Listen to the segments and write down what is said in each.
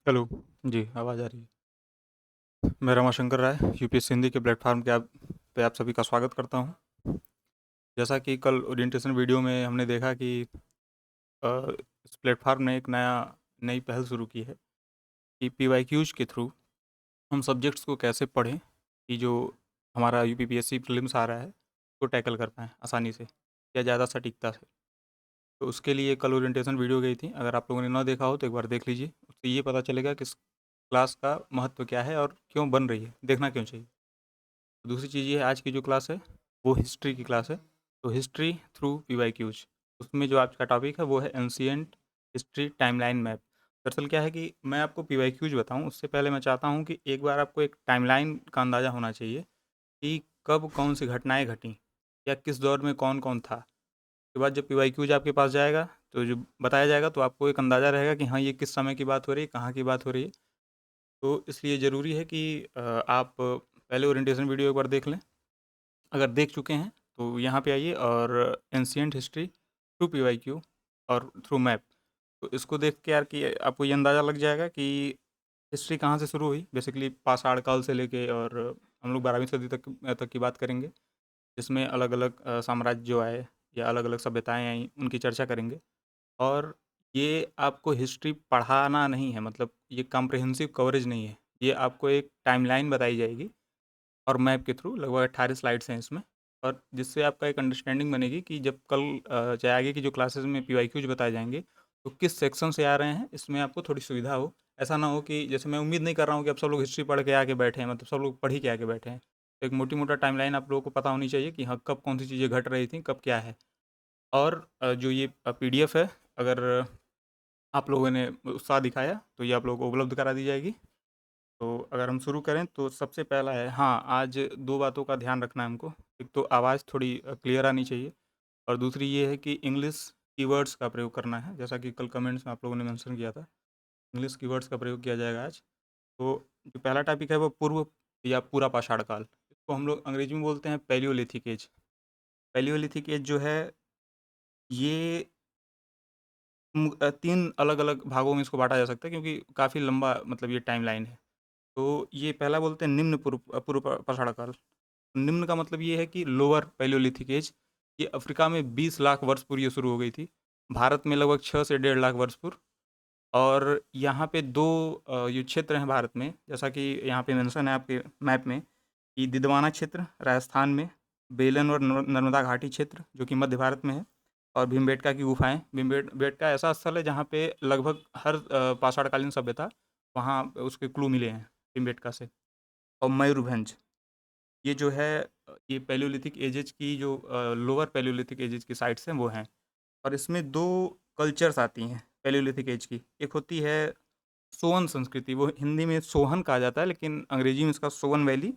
Hello. जी, आवाज़ आ रही है। मैं रमाशंकर राय यूपीएससी हिंदी के प्लेटफॉर्म के आप सभी का स्वागत करता हूँ। जैसा कि कल ओरिएंटेशन वीडियो में हमने देखा कि इस प्लेटफॉर्म ने एक नई पहल शुरू की है कि पीवाईक्यूज के थ्रू हम सब्जेक्ट्स को कैसे पढ़ें कि जो हमारा यूपीपीएससी प्रीलिम्स आ रहा है उसको टैकल कर पाएँ आसानी से या ज़्यादा सटीकता से। तो उसके लिए कल ओरिएंटेशन वीडियो गई थी। अगर आप लोगों ने ना देखा हो तो एक बार देख लीजिए। उससे ये पता चलेगा कि इस क्लास का महत्व क्या है और क्यों बन रही है, देखना क्यों चाहिए। दूसरी चीज़ ये है, आज की जो क्लास है वो हिस्ट्री की क्लास है। तो हिस्ट्री थ्रू पीवाईक्यूज, उसमें जो आज का टॉपिक है वो है एंशिएंट हिस्ट्री टाइमलाइन मैप। दरअसल क्या है कि मैं आपको पीवाईक्यूज बताऊं उससे पहले मैं चाहता हूं कि एक बार आपको एक टाइमलाइन का अंदाज़ा होना चाहिए कि कब कौन सी घटनाएं घटी या किस दौर में कौन कौन था। उसके बाद जब पीवाईक्यूज आपके पास जाएगा तो जो बताया जाएगा तो आपको एक अंदाज़ा रहेगा कि हाँ, ये किस समय की बात हो रही है, कहाँ की बात हो रही है। तो इसलिए ज़रूरी है कि आप पहले ओरिएंटेशन वीडियो एक बार देख लें। अगर देख चुके हैं तो यहाँ पे आइए और एंशिएंट हिस्ट्री थ्रू पीवाईक्यू और थ्रू मैप। तो इसको देख के यार कि आपको ये अंदाज़ा लग जाएगा कि हिस्ट्री कहाँ से शुरू हुई। बेसिकली पाषाण काल से लेके और हम लोग 12वीं सदी तक की बात करेंगे, जिसमें अलग अलग साम्राज्य जो आए या अलग अलग सभ्यताएं आई उनकी चर्चा करेंगे। और ये आपको हिस्ट्री पढ़ाना नहीं है, मतलब ये कॉम्प्रिहेंसिव कवरेज नहीं है। ये आपको एक टाइमलाइन बताई जाएगी और मैप के थ्रू लगभग 18 स्लाइड्स हैं इसमें। और जिससे आपका एक अंडरस्टैंडिंग बनेगी कि जब कल चाहे आगे की जो क्लासेस में पीवाईक्यूज बताए जाएंगे तो किस सेक्शन से आ रहे हैं, इसमें आपको थोड़ी सुविधा हो। ऐसा ना हो कि जैसे मैं उम्मीद नहीं कर रहा हूँ कि आप सब लोग हिस्ट्री पढ़ के आके बैठे हैं, मतलब सब लोग पढ़ ही के आके बैठे हैं। तो एक मोटी मोटा टाइमलाइन आप लोगों को पता होनी चाहिए कि हाँ, कब कौन सी चीज़ें घट रही थी, कब क्या है। और जो ये पीडीएफ है, अगर आप लोगों ने उत्साह दिखाया तो ये आप लोगों को उपलब्ध करा दी जाएगी। तो अगर हम शुरू करें तो सबसे पहला है, हाँ, आज 2 बातों का ध्यान रखना है हमको। एक तो आवाज़ थोड़ी क्लियर आनी चाहिए और दूसरी ये है कि इंग्लिश कीवर्ड्स का प्रयोग करना है, जैसा कि कल कमेंट्स में आप लोगों ने मेंशन किया था। इंग्लिश कीवर्ड्स का प्रयोग किया जाएगा आज। तो जो पहला टॉपिक है वो पूर्व या पूरा पाषाण काल। इसको हम लोग अंग्रेजी में बोलते हैं पैलियोलिथिक एज। पैलियोलिथिक एज जो है ये 3 अलग-अलग भागों में इसको बाँटा जा सकता है क्योंकि काफ़ी लंबा, मतलब ये टाइमलाइन है। तो ये पहला बोलते हैं निम्न पूर्व पाषाण काल। निम्न का मतलब ये है कि लोअर पैलियोलिथिक एज। ये अफ्रीका में 20 लाख वर्ष पूर्व ये शुरू हो गई थी। भारत में लगभग 6 से डेढ़ लाख वर्ष पूर्व। और यहाँ पे 2 ये क्षेत्र हैं भारत में, जैसा कि यहाँ पे मेंशन है आपके मैप में, कि दिदवाना क्षेत्र राजस्थान में, बेलन और नर्मदा घाटी क्षेत्र जो कि मध्य भारत में है, और भीमबेटका की गुफाएँ। भीमबेटका ऐसा स्थल है जहाँ पे लगभग हर पाषाणकालीन सभ्यता, वहाँ उसके क्लू मिले हैं भीमबेटका से। और मयूरभंज, ये जो है ये पैलियोलिथिक एजेज की जो लोअर पैलियोलिथिक एजेज की साइट्स हैं वो हैं। और इसमें 2 कल्चर्स आती हैं पैलियोलिथिक एज की। एक होती है सोवन संस्कृति, वो हिंदी में सोहन कहा जाता है लेकिन अंग्रेजी में इसका सोवन वैली,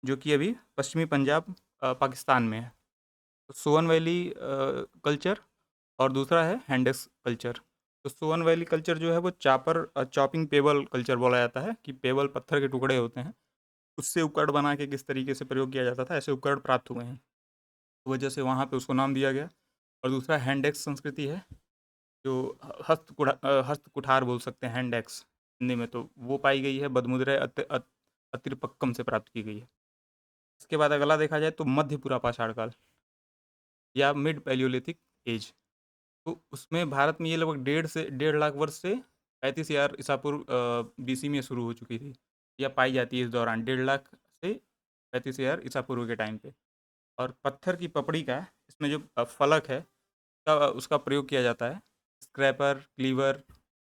जो कि अभी पश्चिमी पंजाब पाकिस्तान में है। तो सोवन वैली कल्चर, और दूसरा है हैंडेस कल्चर। तो सोवन वैली कल्चर जो है वो चॉपिंग पेबल कल्चर बोला जाता है, कि पेबल पत्थर के टुकड़े होते हैं, उससे उपकरण बना के किस तरीके से प्रयोग किया जाता था, ऐसे उपकरण प्राप्त हुए हैं, तो वजह से वहाँ पे उसको नाम दिया गया। और दूसरा हैंडेक्स संस्कृति है, जो हस्त कुठार बोल सकते हैं, हैंडेक्स हिंदी में, तो वो पाई गई है बदमुद्रे अतिरपक्कम से प्राप्त की गई है। इसके बाद अगला देखा जाए तो मध्यपुरा पाषाण काल या मिड पैलियोलिथिक एज। तो उसमें भारत में ये लगभग 1.5 लाख वर्ष से 35,000 ईसा पूर्व बीसी में शुरू हो चुकी थी, या पाई जाती है इस दौरान 1.5 लाख से 35,000 ईसा पूर्व के टाइम पे। और पत्थर की पपड़ी का इसमें जो फलक है उसका प्रयोग किया जाता है। स्क्रैपर, क्लीवर,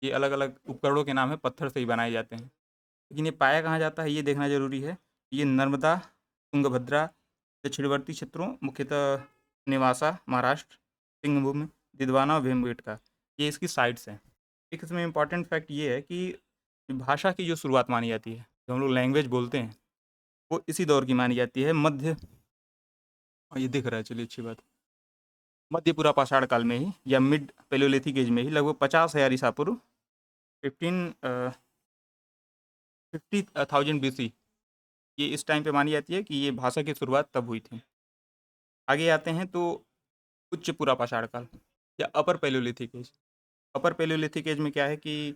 ये अलग-अलग उपकरणों के नाम हैं, पत्थर से ही बनाए जाते हैं। लेकिन ये पाया कहाँ जाता है ये देखना ज़रूरी है। ये नर्मदा, तुंगभद्रा, दक्षिणवर्ती क्षेत्रों, मुख्यतः नेवासा, महाराष्ट्र, सिंहभूम, दिदवाना और भीमबेटका, ये इसकी साइट्स हैं। एक इसमें इम्पॉर्टेंट फैक्ट ये है कि भाषा की जो शुरुआत मानी जाती है, जो हम लोग लैंग्वेज बोलते हैं, वो इसी दौर की मानी जाती है, ये दिख रहा है, चलिए अच्छी बात। मध्यपुरा पाषाण काल में ही या मिड पैलियोलिथिक एज में ही लगभग 50,000 ईसा पूर्व, 50,000 बीसी, ये इस टाइम पे मानी जाती है कि ये भाषा की शुरुआत तब हुई थी। आगे आते हैं तो उच्च पुरा पाषाण काल या upper palaeolithic age. Upper palaeolithic age में क्या है कि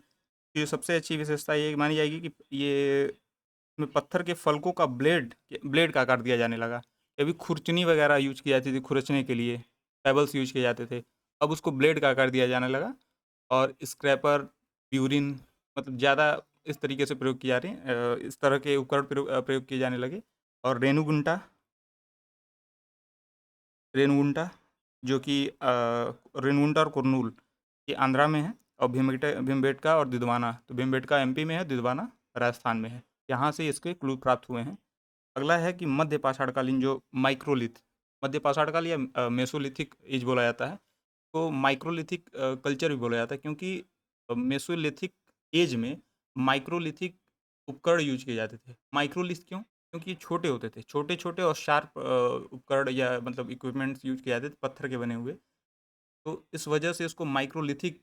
ये सबसे अच्छी विशेषता ये मानी जाएगी कि ये इसमें पत्थर के फलकों का ब्लेड का आकार दिया जाने लगा। अभी खुरचनी वगैरह यूज की जाती थी खुरचने के लिए, पेबल्स यूज किए जाते थे। अब उसको ब्लेड का आकार दिया जाने लगा और स्क्रैपर, प्यूरिन, मतलब ज़्यादा इस तरीके से प्रयोग किए जा रहे हैं। इस तरह के उपकरण प्रयोग किए जाने लगे। और रेनुगुंटा जो कि रेनुगुंटा और कुरनूल ये आंध्रा में है, और भीमबेटका और दिदवाना, तो भीमबेटका एमपी में है, दिदवाना राजस्थान में है। यहाँ से इसके क्लू प्राप्त हुए हैं। अगला है कि मध्य पाषाणकालीन जो माइक्रोलिथ, मध्य पाषाणकाल या मेसोलिथिक एज बोला जाता है, तो माइक्रोलिथिक कल्चर भी बोला जाता है, क्योंकि मेसोलिथिक एज में माइक्रोलिथिक उपकरण यूज किए जाते थे। माइक्रोलिथ क्यों? क्योंकि ये छोटे होते थे, छोटे छोटे और शार्प उपकरण या मतलब इक्विपमेंट्स यूज किए जाते थे पत्थर के बने हुए। तो इस वजह से इसको माइक्रोलिथिक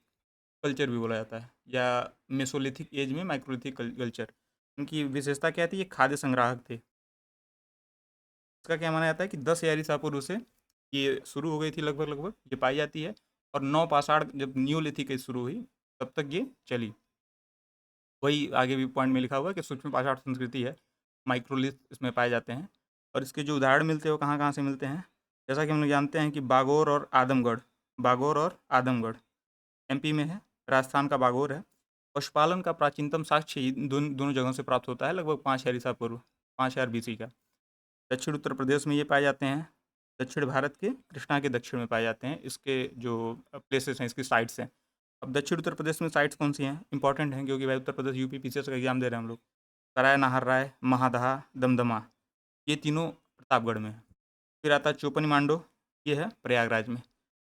कल्चर भी बोला जाता है, या मेसोलिथिक एज में माइक्रोलिथिक कल्चर। उनकी विशेषता क्या थी? ये खाद्य संग्राहक थे। इसका क्या माना जाता है कि 10,000 ईसा पूर्व से ये शुरू हो गई थी, लगभग लगभग ये पाई जाती है। और नौपाषाण जब न्यूलिथिक एज शुरू हुई तब तक ये चली। वही आगे भी पॉइंट में लिखा हुआ है कि सूक्ष्म पाषाण संस्कृति है, माइक्रोलिथ इसमें पाए जाते हैं। और इसके जो उदाहरण मिलते हैं वो कहाँ कहाँ से मिलते हैं? जैसा कि हम लोग जानते हैं कि बागोर और आदमगढ़ एमपी में है, राजस्थान का बागोर है। पशुपालन का प्राचीनतम साक्ष्य इन दोनों जगहों से प्राप्त होता है, लगभग 5,000 ईसा पूर्व, 5,000 बीसी का। दक्षिण उत्तर प्रदेश में ये पाए जाते हैं, दक्षिण भारत के कृष्णा के दक्षिण में पाए जाते हैं। इसके जो प्लेसेस हैं, इसकी साइट्स हैं। अब दक्षिण उत्तर प्रदेश में साइट्स कौन सी हैं? इंपॉर्टेंट हैं, क्योंकि भाई उत्तर प्रदेश यूपी पीसीएस का एग्जाम दे रहे हैं हम लोग। सराय नाहर राय, महादहा, दमदमा, ये तीनों प्रतापगढ़ में है। फिर आता चौपनी मांडो, ये है प्रयागराज में।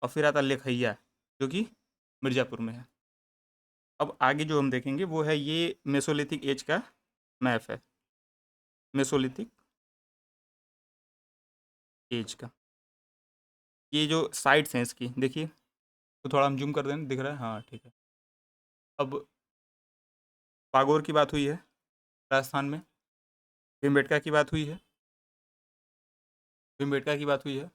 और फिर आता लेखैया, जो कि मिर्ज़ापुर में है। अब आगे जो हम देखेंगे वो है ये मेसोलिथिक एज का मैप है, मेसोलिथिक एज का। ये जो साइट्स हैं इसकी देखिए, तो थोड़ा हम जूम कर दें, दिख रहा है? हाँ ठीक है। अब बागोर की बात हुई है राजस्थान में, भीमबेटका की बात हुई है, भीमबेटका की बात हुई है,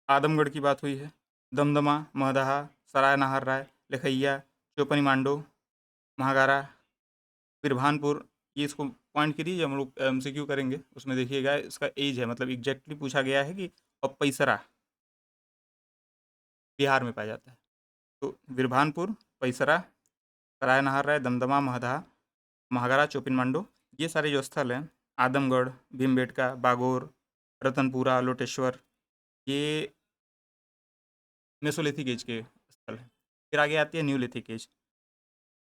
आदमगढ़ की बात हुई है, दमदमा, महदहा, सराय नाहर राय, लखैया, चौपनी मांडो, महागारा, बिरभानपुर। ये इसको पॉइंट करिए, जब हम लोग एमसीक्यू करेंगे उसमें देखिएगा इसका एज है, मतलब एग्जैक्टली पूछा गया है कि अब पैसरा बिहार में पाया जाता है। तो बिरभानपुर, पैसरा, सराय नाहर राय, दमदमा, महदहा, महागारा, चौपिन मांडो, ये सारे जो स्थल हैं, आदमगढ़, भीमबेटका, बागोर, रतनपुरा, लोटेश्वर, ये मेसोलिथिक एज के स्थल हैं। फिर आगे आती है न्यूलिथिक एज।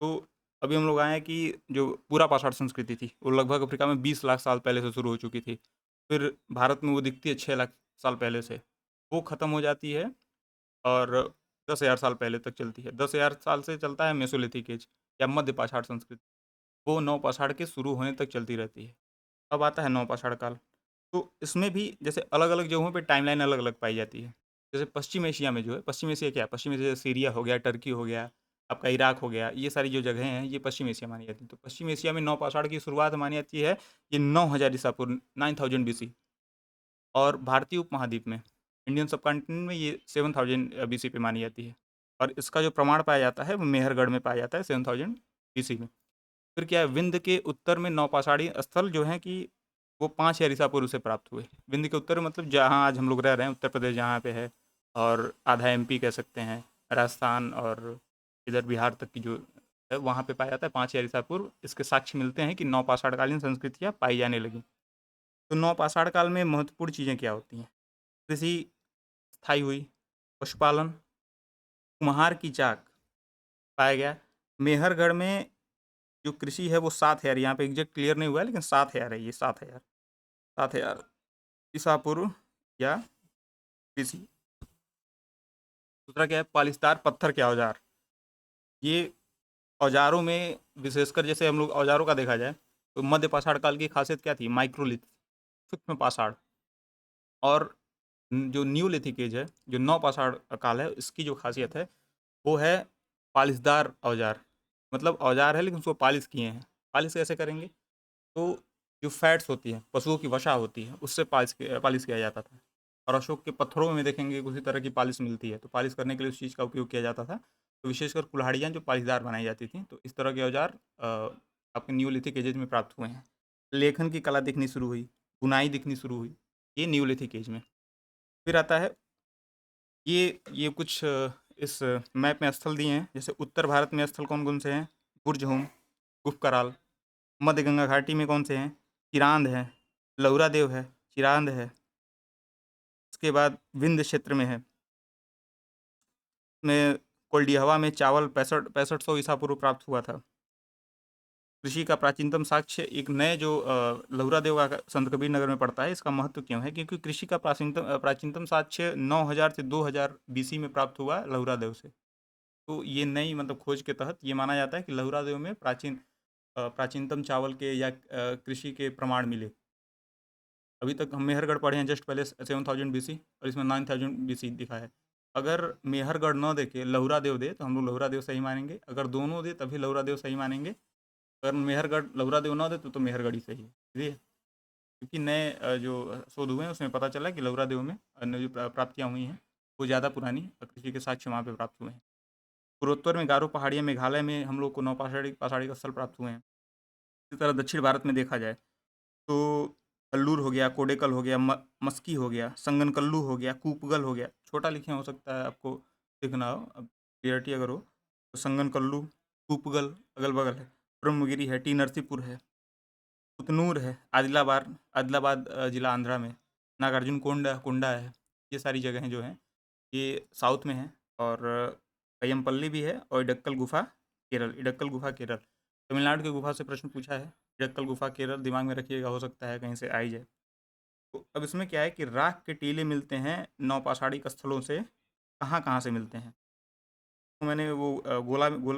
तो अभी हम लोग आए हैं कि जो पूरा पाषाण संस्कृति थी वो लगभग अफ्रीका में 20 लाख साल पहले से शुरू हो चुकी थी। फिर भारत में वो दिखती है 6 लाख साल पहले से, वो ख़त्म हो जाती है और 10,000 साल पहले तक चलती है। 10,000 साल से चलता है मेसोलिथिक एज या मध्य पाषाण संस्कृति, वो नवपाषाण के शुरू होने तक चलती रहती है। अब आता है नवपाषाण काल। तो इसमें भी जैसे अलग-अलग जगहों पे टाइमलाइन अलग-अलग पाई जाती है। जैसे पश्चिम एशिया में जो है, पश्चिम एशिया क्या है? पश्चिम एशिया सीरिया हो गया, टर्की हो गया, आपका इराक हो गया, ये सारी जो जगहें हैं ये पश्चिम एशिया मानी जाती हैं। तो पश्चिम एशिया में नवपाषाण की शुरुआत मानी जाती है ये 9,000 ईसा पूर्व, 9000 बीसी। और भारतीय उपमहाद्वीप में, इंडियन सबकॉन्टिनेंट में ये 7000 बीसी पे मानी जाती है। और इसका जो प्रमाण पाया जाता है वो मेहरगढ़ में पाया जाता है 7000 बीसी में। फिर क्या है, विंध्य के उत्तर में नौपाषाणी स्थल जो हैं कि वो 5,000 ईसा पूर्व से प्राप्त हुए। विंध्य के उत्तर मतलब जहाँ आज हम लोग रह रहे हैं, उत्तर प्रदेश जहाँ पे है, और आधा एमपी कह सकते हैं, राजस्थान और इधर बिहार तक की जो है वहाँ पे पाया जाता है 5,000 ईसा पूर्व। इसके साक्ष्य मिलते हैं कि नौपाषाणकालीन संस्कृतियाँ पाई जाने लगी। तो नौपाषाण काल में महत्वपूर्ण चीज़ें क्या होती हैं? कृषि स्थायी हुई, पशुपालन, कुम्हार की चाक पाया गया। मेहरगढ़ में जो कृषि है वो 7,000, यहाँ पे एग्जैक्ट क्लियर नहीं हुआ है लेकिन 7,000 है, ये 7,000, 7,000 ईसा पूर्व या कृषि। दूसरा क्या है? पालिस्तार पत्थर के औजार। ये औजारों में विशेषकर जैसे हम लोग औजारों का देखा जाए तो मध्य पाषाण काल की खासियत क्या थी? माइक्रोलिथ, सूक्ष्म पाषाण। और जो न्यूलिथिक एज है, जो नवपाषाण काल है, इसकी जो खासियत है वो है पालिशदार औजार। मतलब औजार है लेकिन उसको पालिश किए हैं। पालिश कैसे करेंगे? तो जो फैट्स होती हैं, पशुओं की वसा होती है, उससे पालिश किया जाता था। और अशोक के पत्थरों में देखेंगे उसी तरह की पालिश मिलती है, तो पालिश करने के लिए उस चीज़ का उपयोग किया जाता था। तो विशेषकर कुल्हाड़ियाँ जो पालीदार बनाई जाती थीं, तो इस तरह के औजार आपके न्यूलिथिक एजेज में प्राप्त हुए हैं। लेखन की कला दिखनी शुरू हुई, बुनाई दिखनी शुरू हुई, ये न्यूलिथिक एज में। फिर आता है ये कुछ इस मैप में स्थल दिए हैं, जैसे उत्तर भारत में स्थल कौन-कौन से हैं? बुर्जहोम, गुफकराल। मध्य गंगा घाटी में कौन से हैं? चिरांद है, लौरादेव है, चिरांद है। उसके बाद विंध्य क्षेत्र में है। में कोल्डिहवा में चावल 6500 ईसा पूर्व प्राप्त हुआ था। कृषि का प्राचीनतम साक्ष्य एक नए जो लहुरादेव का संत कबीर नगर में पड़ता है, इसका महत्व क्यों है? क्योंकि कृषि का प्राचीनतम साक्ष्य 9000 से 2000 बीसी में प्राप्त हुआ लहुरादेव से। तो ये नई मतलब खोज के तहत ये माना जाता है कि लहुरादेव में प्राचीनतम चावल के या कृषि के प्रमाण मिले। अभी तक हम मेहरगढ़ पढ़े हैं जस्ट पहले 7000 बीसी, और इसमें 9000 बीसी दिखा है। अगर मेहरगढ़ न देके लहुरादेव दे तो हम लोग लहुरादेव सही मानेंगे, अगर दोनों दे तभी लहुरादेव सही मानेंगे। अगर मेहरगढ़ लहुरादेव न दे तो मेहरगढ़ ही सही है, ठीक है। क्योंकि नए जो शोध हुए हैं उसमें पता चला कि लहुरादेव में अन्य जो प्राप्तियाँ हुई हैं वो ज़्यादा पुरानी कृषि के साक्ष्य वहाँ पे प्राप्त हुए हैं। पूर्वोत्तर में गारो पहाड़ियाँ मेघालय में हम लोग को नौपाषाणी पाषाणी का स्थल प्राप्त हुए हैं। इसी तरह दक्षिण भारत में देखा जाए तो अल्लूर हो गया, कोडेकल हो गया, मस्की हो गया, संगनकल्लू हो गया, कूपगल हो गया। छोटा लिखे हो सकता है आपको दिखना हो, अब क्लियरिटी अगर हो तो संगनकल्लू, कूपगल अगल बगल है, ब्रह्मगिरी है, टी नरसीपुर है, उतनूर है, आदिलाबाद आदिलाबाद जिला आंध्रा में, नागार्जुन कोंडा कोंडा है। ये सारी जगहें जो हैं ये साउथ में हैं। और कयमपल्ली भी है, और इडक्कल गुफा केरल, इडक्कल गुफा केरल। तमिलनाडु की गुफा से प्रश्न पूछा है, इडक्कल गुफा केरल दिमाग में रखिएगा, हो सकता है कहीं से आई जाए। तो अब इसमें क्या है कि राख के टीले मिलते हैं नौपाषाणिक स्थलों से, कहाँ-कहाँ से मिलते हैं? तो मैंने वो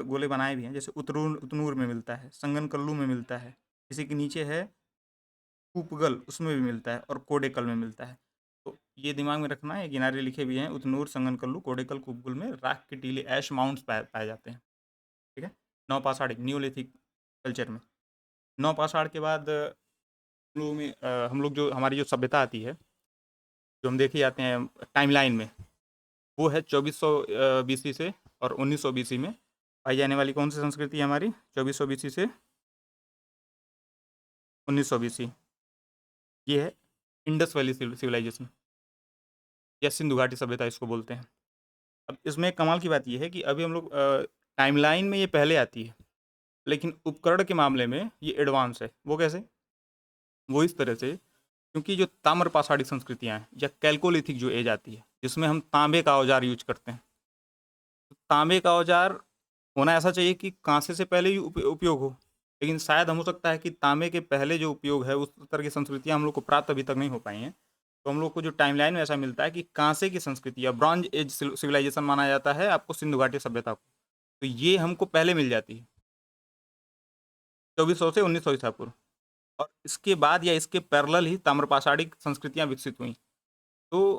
गोले बनाए भी हैं, जैसे उतनूर में मिलता है, संगनकल्लू में मिलता है, इसी के नीचे है कूपगल, उसमें भी मिलता है, और कोडेकल में मिलता है। तो ये दिमाग में रखना है, किनारे लिखे भी हैं, उतनूर, संगनकल्लू, कोडेकल, कूपगल में राख के टीले ऐश माउंट्स पाए जाते हैं, ठीक है। नौपाषाणिक न्यूलिथिक कल्चर में नौपाषाण के बाद हम लोग जो हमारी जो सभ्यता आती है, जो हम देखे जाते हैं टाइमलाइन में, वो है 2400 बीसी से और 1900 बीसी में पाई जाने वाली कौन सी संस्कृति है हमारी? 2400 बीसी से 1900 बीसी, ये है इंडस वैली सिविलाइजेशन या सिंधु घाटी सभ्यता इसको बोलते हैं। अब इसमें एक कमाल की बात ये है कि अभी हम लोग टाइमलाइन में ये पहले आती है, लेकिन उपकरण के मामले में ये एडवांस है। वो कैसे? वो इस तरह से, क्योंकि जो ताम्रपाषाणी संस्कृतियाँ हैं या कैल्कोलिथिक जो एज आती है, जिसमें हम तांबे का औजार यूज करते हैं, तो तांबे का औजार होना ऐसा चाहिए कि कांसे से पहले ही उपयोग हो, लेकिन शायद हो सकता है कि तांबे के पहले जो उपयोग है उस तरह की संस्कृतियाँ हम लोग को प्राप्त अभी तक नहीं हो पाई हैं। तो हम लोग को जो टाइमलाइन में ऐसा मिलता है कि कांसे की संस्कृति या ब्रॉन्ज एज सिविलाइजेशन माना जाता है आपको सिंधु घाटी सभ्यता को, तो ये हमको पहले मिल जाती है 2400 से 1900 ईसा पूर्व। और इसके बाद या इसके पैरेलल ही ताम्रपाषाणी संस्कृतियाँ विकसित हुई। तो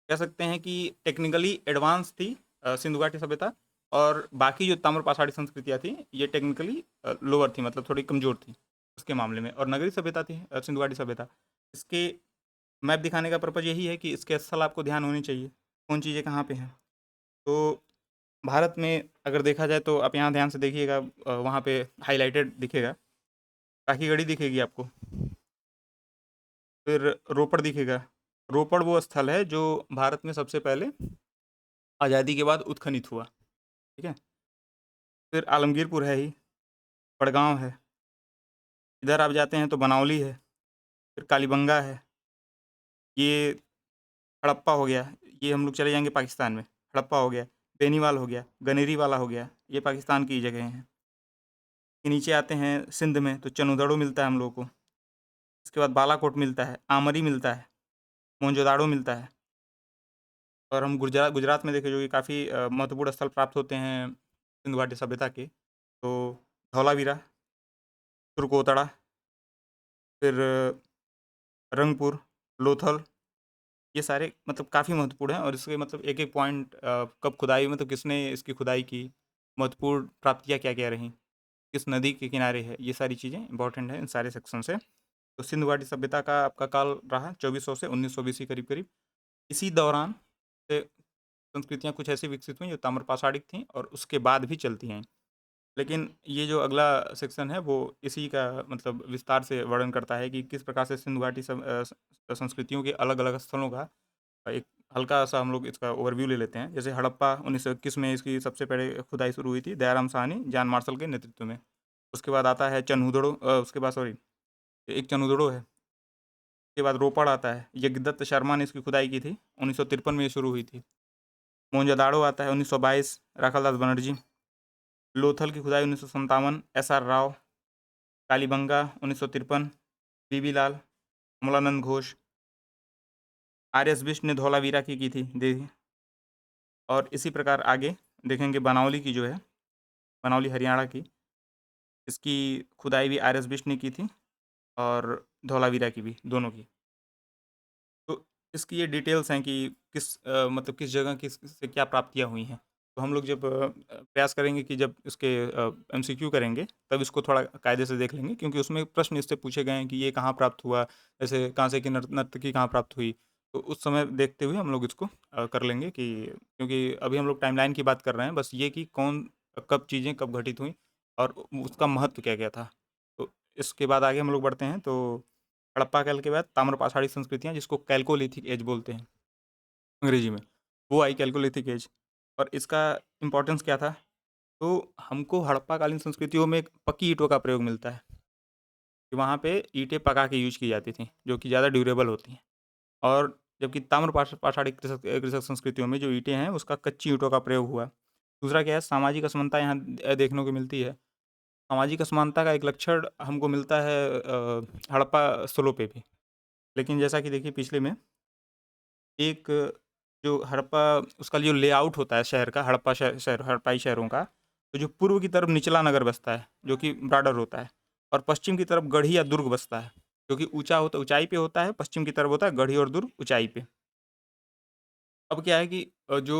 कह सकते हैं कि टेक्निकली एडवांस थी सिंधु घाटी सभ्यता, और बाकी जो ताम्रपाषाणी संस्कृतियाँ थी ये टेक्निकली लोअर थी, मतलब थोड़ी कमज़ोर थी उसके मामले में। और नगरीय सभ्यता थी सिंधु घाटी सभ्यता। इसके मैप दिखाने का पर्पज़ यही है कि इसके स्थल आपको ध्यान होने चाहिए, कौन चीज़ें कहाँ पे हैं। तो भारत में अगर देखा जाए तो आप यहाँ ध्यान से देखिएगा, वहाँ पे हाइलाइटेड दिखेगा, काकीगढ़ी दिखेगी आपको, फिर रोपड़ दिखेगा। रोपड़ वो स्थल है जो भारत में सबसे पहले आज़ादी के बाद उत्खनित हुआ, ठीक है। फिर आलमगीरपुर है ही, बड़गांव है, इधर आप जाते हैं तो बनावली है, फिर कालीबंगा है, ये हड़प्पा हो गया, ये हम लोग चले जाएंगे पाकिस्तान में, हड़प्पा हो गया, बेनीवाल हो गया, गनेरी वाला हो गया, ये पाकिस्तान की जगह हैं। के नीचे आते हैं सिंध में तो चनुदड़ो मिलता है हम लोग को, इसके बाद बालाकोट मिलता है, आमरी मिलता है, मोहनजोदाड़ो मिलता है। और हम गुजरात में देखें जो कि काफ़ी महत्वपूर्ण स्थल प्राप्त होते हैं सिंधु घाटी सभ्यता के, तो धौलावीरा, तुर्कोतड़ा, फिर रंगपुर, लोथल, ये सारे मतलब काफ़ी महत्वपूर्ण हैं। और इसके मतलब एक-एक पॉइंट कब खुदाई, मतलब किसने इसकी खुदाई की, महत्वपूर्ण प्राप्तियाँ क्या-क्या रहीं, किस नदी के किनारे है, ये सारी चीज़ें इंपॉर्टेंट हैं इन सारे सेक्शन से। तो सिंधु घाटी सभ्यता का आपका काल रहा 2400 से 1900 बीसी करीब-करीब। इसी दौरान से संस्कृतियाँ कुछ ऐसी विकसित हुई जो ताम्र पाषाणिक थीं और उसके बाद भी चलती हैं। लेकिन ये जो अगला सेक्शन है वो इसी का मतलब विस्तार से वर्णन करता है कि किस प्रकार से सिंधु घाटी संस्कृतियों के अलग-अलग स्थलों का एक हल्का-सा हम लोग इसका ओवरव्यू ले लेते हैं। जैसे हड़प्पा 1921 में इसकी सबसे पहले खुदाई शुरू हुई थी, दयाराम साहनी, जॉन मार्शल के नेतृत्व में। उसके बाद आता है चनहुदड़ो उसके बाद सॉरी एक चनहुदड़ो है। उसके बाद रोपड़ आता है, यज्ञदत्त शर्मा ने इसकी खुदाई की थी, 1953 में ये शुरू हुई थी। मोहनजोदाड़ो आता है 1922, राखालदास बनर्जी। लोथल की खुदाई 1957, एस.आर. राव। कालीबंगा 1953, बीबी लाल, कमलानंद घोष। आर.एस. बिष्ट ने धौलावीरा की थी देखिए। और इसी प्रकार आगे देखेंगे बनावली की जो है, बनावली हरियाणा की, इसकी खुदाई भी आर.एस. बिष्ट ने की थी और धौलावीरा की भी, दोनों की। तो इसकी ये डिटेल्स हैं कि मतलब किस जगह किस से क्या प्राप्तियाँ हुई हैं। तो हम लोग जब प्रयास करेंगे कि जब इसके एमसीक्यू करेंगे, तब इसको थोड़ा कायदे से देख लेंगे क्योंकि उसमें प्रश्न इससे पूछे गए हैं कि ये कहाँ प्राप्त हुआ, जैसे कांसे की नर्तकी कहाँ प्राप्त हुई। तो उस समय देखते हुए हम लोग इसको कर लेंगे कि क्योंकि अभी हम लोग टाइमलाइन की बात कर रहे हैं, बस ये कि कौन कब चीज़ें कब घटित हुई और उसका महत्व क्या-क्या था। तो इसके बाद आगे हम लोग बढ़ते हैं तो हड़प्पा काल के बाद ताम्र पाषाणी संस्कृतियाँ जिसको कैल्कोलिथिक एज बोलते हैं अंग्रेजी में, वो आई कैल्कोलिथिक एज। और इसका इम्पोर्टेंस क्या था? तो हमको हड़प्पाकालीन संस्कृतियों में एक पक्की ईंटों का प्रयोग मिलता है कि वहाँ पे ईंटें पका के यूज़ की जाती थी, जो कि ज़्यादा ड्यूरेबल होती हैं। और जबकि ताम्र पाषाणी कृषक कृषक संस्कृतियों में जो ईंटें हैं, उसका कच्ची ईंटों का प्रयोग हुआ। दूसरा क्या है, सामाजिक असमानता यहाँ देखने को मिलती है। सामाजिक असमानता का एक लक्षण हमको मिलता है हड़प्पा स्थलों पे भी। लेकिन जैसा कि देखिए पिछले में एक जो हड़प्पा उसका जो लेआउट होता है शहर का, हड़प्पा शहर हड़प्पाई शहरों का, तो जो पूर्व की तरफ निचला नगर बसता है, जो कि ब्रॉडर होता है, और पश्चिम की तरफ गढ़ी या दुर्ग बसता है, जो कि ऊँचाई पे होता है, पश्चिम की तरफ होता है गढ़ी और दुर्ग ऊँचाई पे। अब क्या है कि जो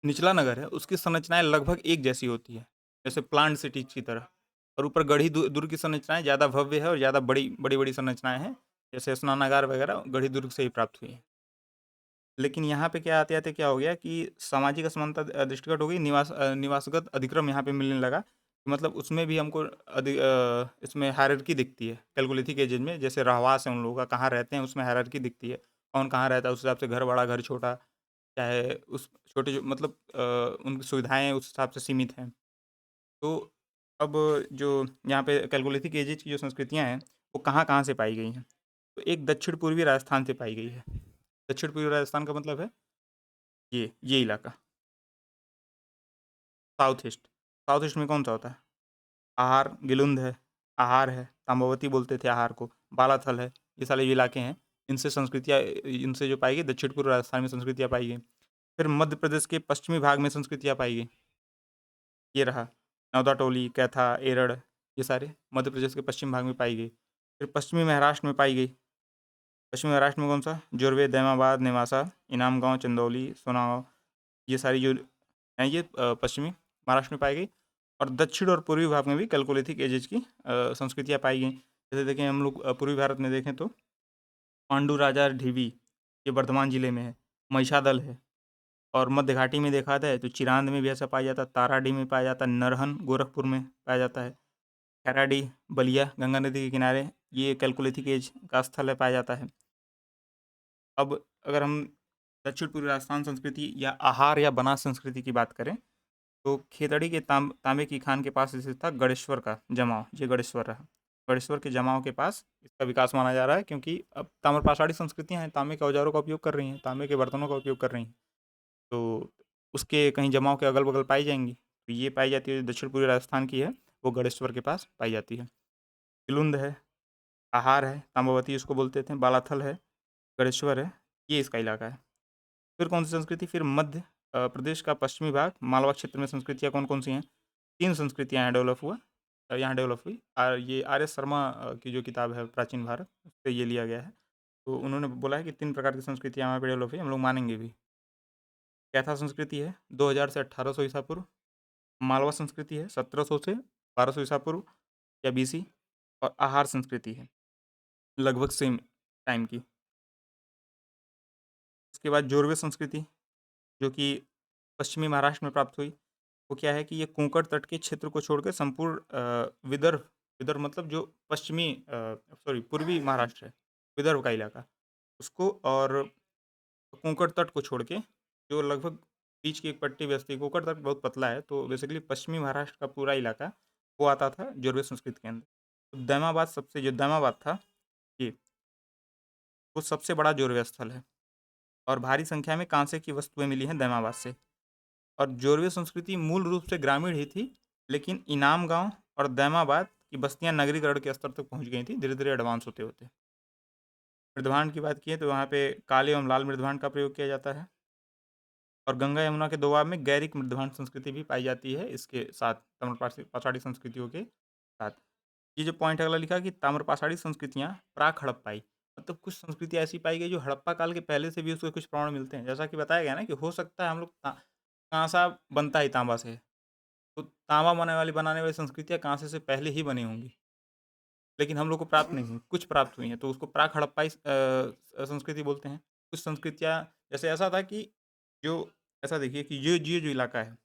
निचला नगर है, उसकी संरचनाएँ लगभग एक जैसी होती है, जैसे प्लांट सिटीज़ की तरह। और ऊपर गढ़ी दुर्ग की संरचनाएँ ज़्यादा भव्य है और ज़्यादा बड़ी-बड़ी संरचनाएँ हैं, जैसे स्नानागार वगैरह गढ़ी दुर्ग से ही प्राप्त हुई हैं। लेकिन यहाँ पे क्या आते-आते क्या हो गया कि सामाजिक असमानता दृष्टिगत हो गई, निवासगत अधिक्रम यहाँ पे मिलने लगा। मतलब उसमें भी हमको इसमें हायरार्की दिखती है, कैलकुलेथिक एजेज में, जैसे रहवास है उन लोगों का, कहाँ रहते हैं, उसमें हायरार्की दिखती है। कौन कहाँ रहता है, उस हिसाब से घर बड़ा, घर छोटा, चाहे उस छोटे जो मतलब उनकी सुविधाएँ उस हिसाब से सीमित हैं। तो अब जो यहाँ पे कैलकुलेथिक एजेज की जो संस्कृतियाँ हैं, वो कहाँ-कहाँ से पाई गई हैं? तो एक दक्षिण-पूर्वी राजस्थान से पाई गई है। दक्षिण-पूर्वी राजस्थान का मतलब है ये इलाका, साउथ ईस्ट। साउथ ईस्ट में कौन-सा होता है? आहार, गिलुंध है, आहार है, ताम्रवती बोलते थे आहार को, बालाथल है, ये सारे जो इलाके हैं, इनसे जो पाई गई दक्षिण-पूर्व राजस्थान में संस्कृतियाँ पाई गई। फिर मध्य प्रदेश के पश्चिमी भाग में संस्कृतियाँ पाई गई, ये रहा, नौदाटोली, कैथा, एरड़, ये सारे मध्य प्रदेश के पश्चिम भाग में पाई गई। फिर पश्चिमी महाराष्ट्र में पाई गई, पश्चिमी महाराष्ट्र में कौन-सा? जोरवे, दैमाबाद, नेवासा, इनाम गाँव, चंदौली, सोनागाँव, ये सारी जो हैं ये पश्चिमी महाराष्ट्र में पाई गई। और दक्षिण और पूर्वी भाग में भी कैलकोलिथिक एजेज की संस्कृतियाँ पाई गई। जैसे देखें हम लोग पूर्वी भारत में देखें तो पांडु राजा ढीवी, ये वर्धमान जिले में है, महिषादल है। और मध्य घाटी में देखा जाए तो चिरांद में भी ऐसा पाया जाता है, ताराडीह में पाया जाता है, नरहन गोरखपुर में पाया जाता है, खैराडीह, बलिया गंगा नदी के किनारे ये कैलकोलिथिक एज का स्थल है, पाया जाता है। अब अगर हम दक्षिण पूर्वी राजस्थान संस्कृति या आहार या बनास संस्कृति की बात करें, तो खेतड़ी के तांबे की खान के पास स्थित था गणेश्वर का जमाव, ये गणेश्वर रहा। गणेश्वर के जमाव के पास इसका विकास माना जा रहा है क्योंकि अब ताम्रपाषाणी संस्कृतियाँ हैं, तांबे के औजारों का उपयोग कर रही हैं, तांबे के बर्तनों का उपयोग कर रही हैं। तो उसके कहीं जमाव के अगल-बगल पाई जाएँगी। तो ये पाई जाती है जो दक्षिण पूर्वी राजस्थान की है, वो गणेश्वर के पास पाई जाती है। किलुंद है, आहार है, ताम्रवती उसको बोलते थे, बालाथल है, गणेश्वर है, ये इसका इलाका है। फिर कौन सी संस्कृति? फिर मध्य प्रदेश का पश्चिमी भाग, मालवा क्षेत्र में संस्कृतियाँ कौन-कौन सी हैं? 3 संस्कृतियाँ यहाँ डेवलप हुआ यहाँ डेवलप हुई। ये आर.एस. शर्मा की जो किताब है प्राचीन भारत, उससे ये लिया गया है। तो उन्होंने बोला है कि 3 प्रकार की संस्कृतियाँ वहाँ पे डेवलप हुई, हम लोग मानेंगे भी। कैथा संस्कृति है 2000 से 1800 ईसा पूर्व, मालवा संस्कृति है 1700 से 1200 ईसा पूर्व या बीसी, और आहार संस्कृति है लगभग सेम टाइम की। उसके बाद जोरवे संस्कृति, जो कि पश्चिमी महाराष्ट्र में प्राप्त हुई, वो क्या है कि ये कोंकण तट के क्षेत्र को छोड़कर संपूर्ण विदर्भ विदर्भ मतलब जो पश्चिमी सॉरी पूर्वी महाराष्ट्र है, विदर्भ का इलाका, उसको और कोंकण तट को छोड़ के जो लगभग बीच की एक पट्टी बसती है, कोंकण तट बहुत पतला है, तो बेसिकली पश्चिमी महाराष्ट्र का पूरा इलाका वो आता था जोरवे संस्कृति के अंदर। तो दैमाबाद सबसे जो दैमाबाद था, ये वो सबसे बड़ा जोरवे स्थल है और भारी संख्या में कांसे की वस्तुएं मिली हैं दैमाबाद से। और जोरवे संस्कृति मूल रूप से ग्रामीण ही थी, लेकिन इनाम गांव और दैमाबाद की बस्तियां नगरीकरण के स्तर तक पहुंच गई थी धीरे धीरे एडवांस होते होते। मृदभांड की बात की तो वहाँ पे काले एवं लाल मृदभांड का प्रयोग किया जाता है और गंगा यमुना के दोआब में गैरिक मृदभांड संस्कृति भी पाई जाती है इसके साथ पाषाणी संस्कृतियों के साथ। ये जो पॉइंट अगला लिखा कि ताम्रपाषाणी संस्कृतियाँ प्राक हड़प्पाई, मतलब कुछ संस्कृतियाँ ऐसी पाई गई जो हड़प्पा काल के पहले से भी उसके कुछ प्रमाण मिलते हैं। जैसा कि बताया गया ना कि हो सकता है हम लोग कांसा बनता ही तांबा से, तो तांबा बनाने वाली संस्कृतियाँ कांसे से पहले ही बनी होंगी, लेकिन हम लोग को प्राप्त नहीं हुई, कुछ प्राप्त हुई हैं, तो उसको प्राक हड़प्पाई संस्कृति बोलते हैं। कुछ संस्कृतियाँ जैसे ऐसा था कि जो ऐसा देखिए कि ये जो इलाका है,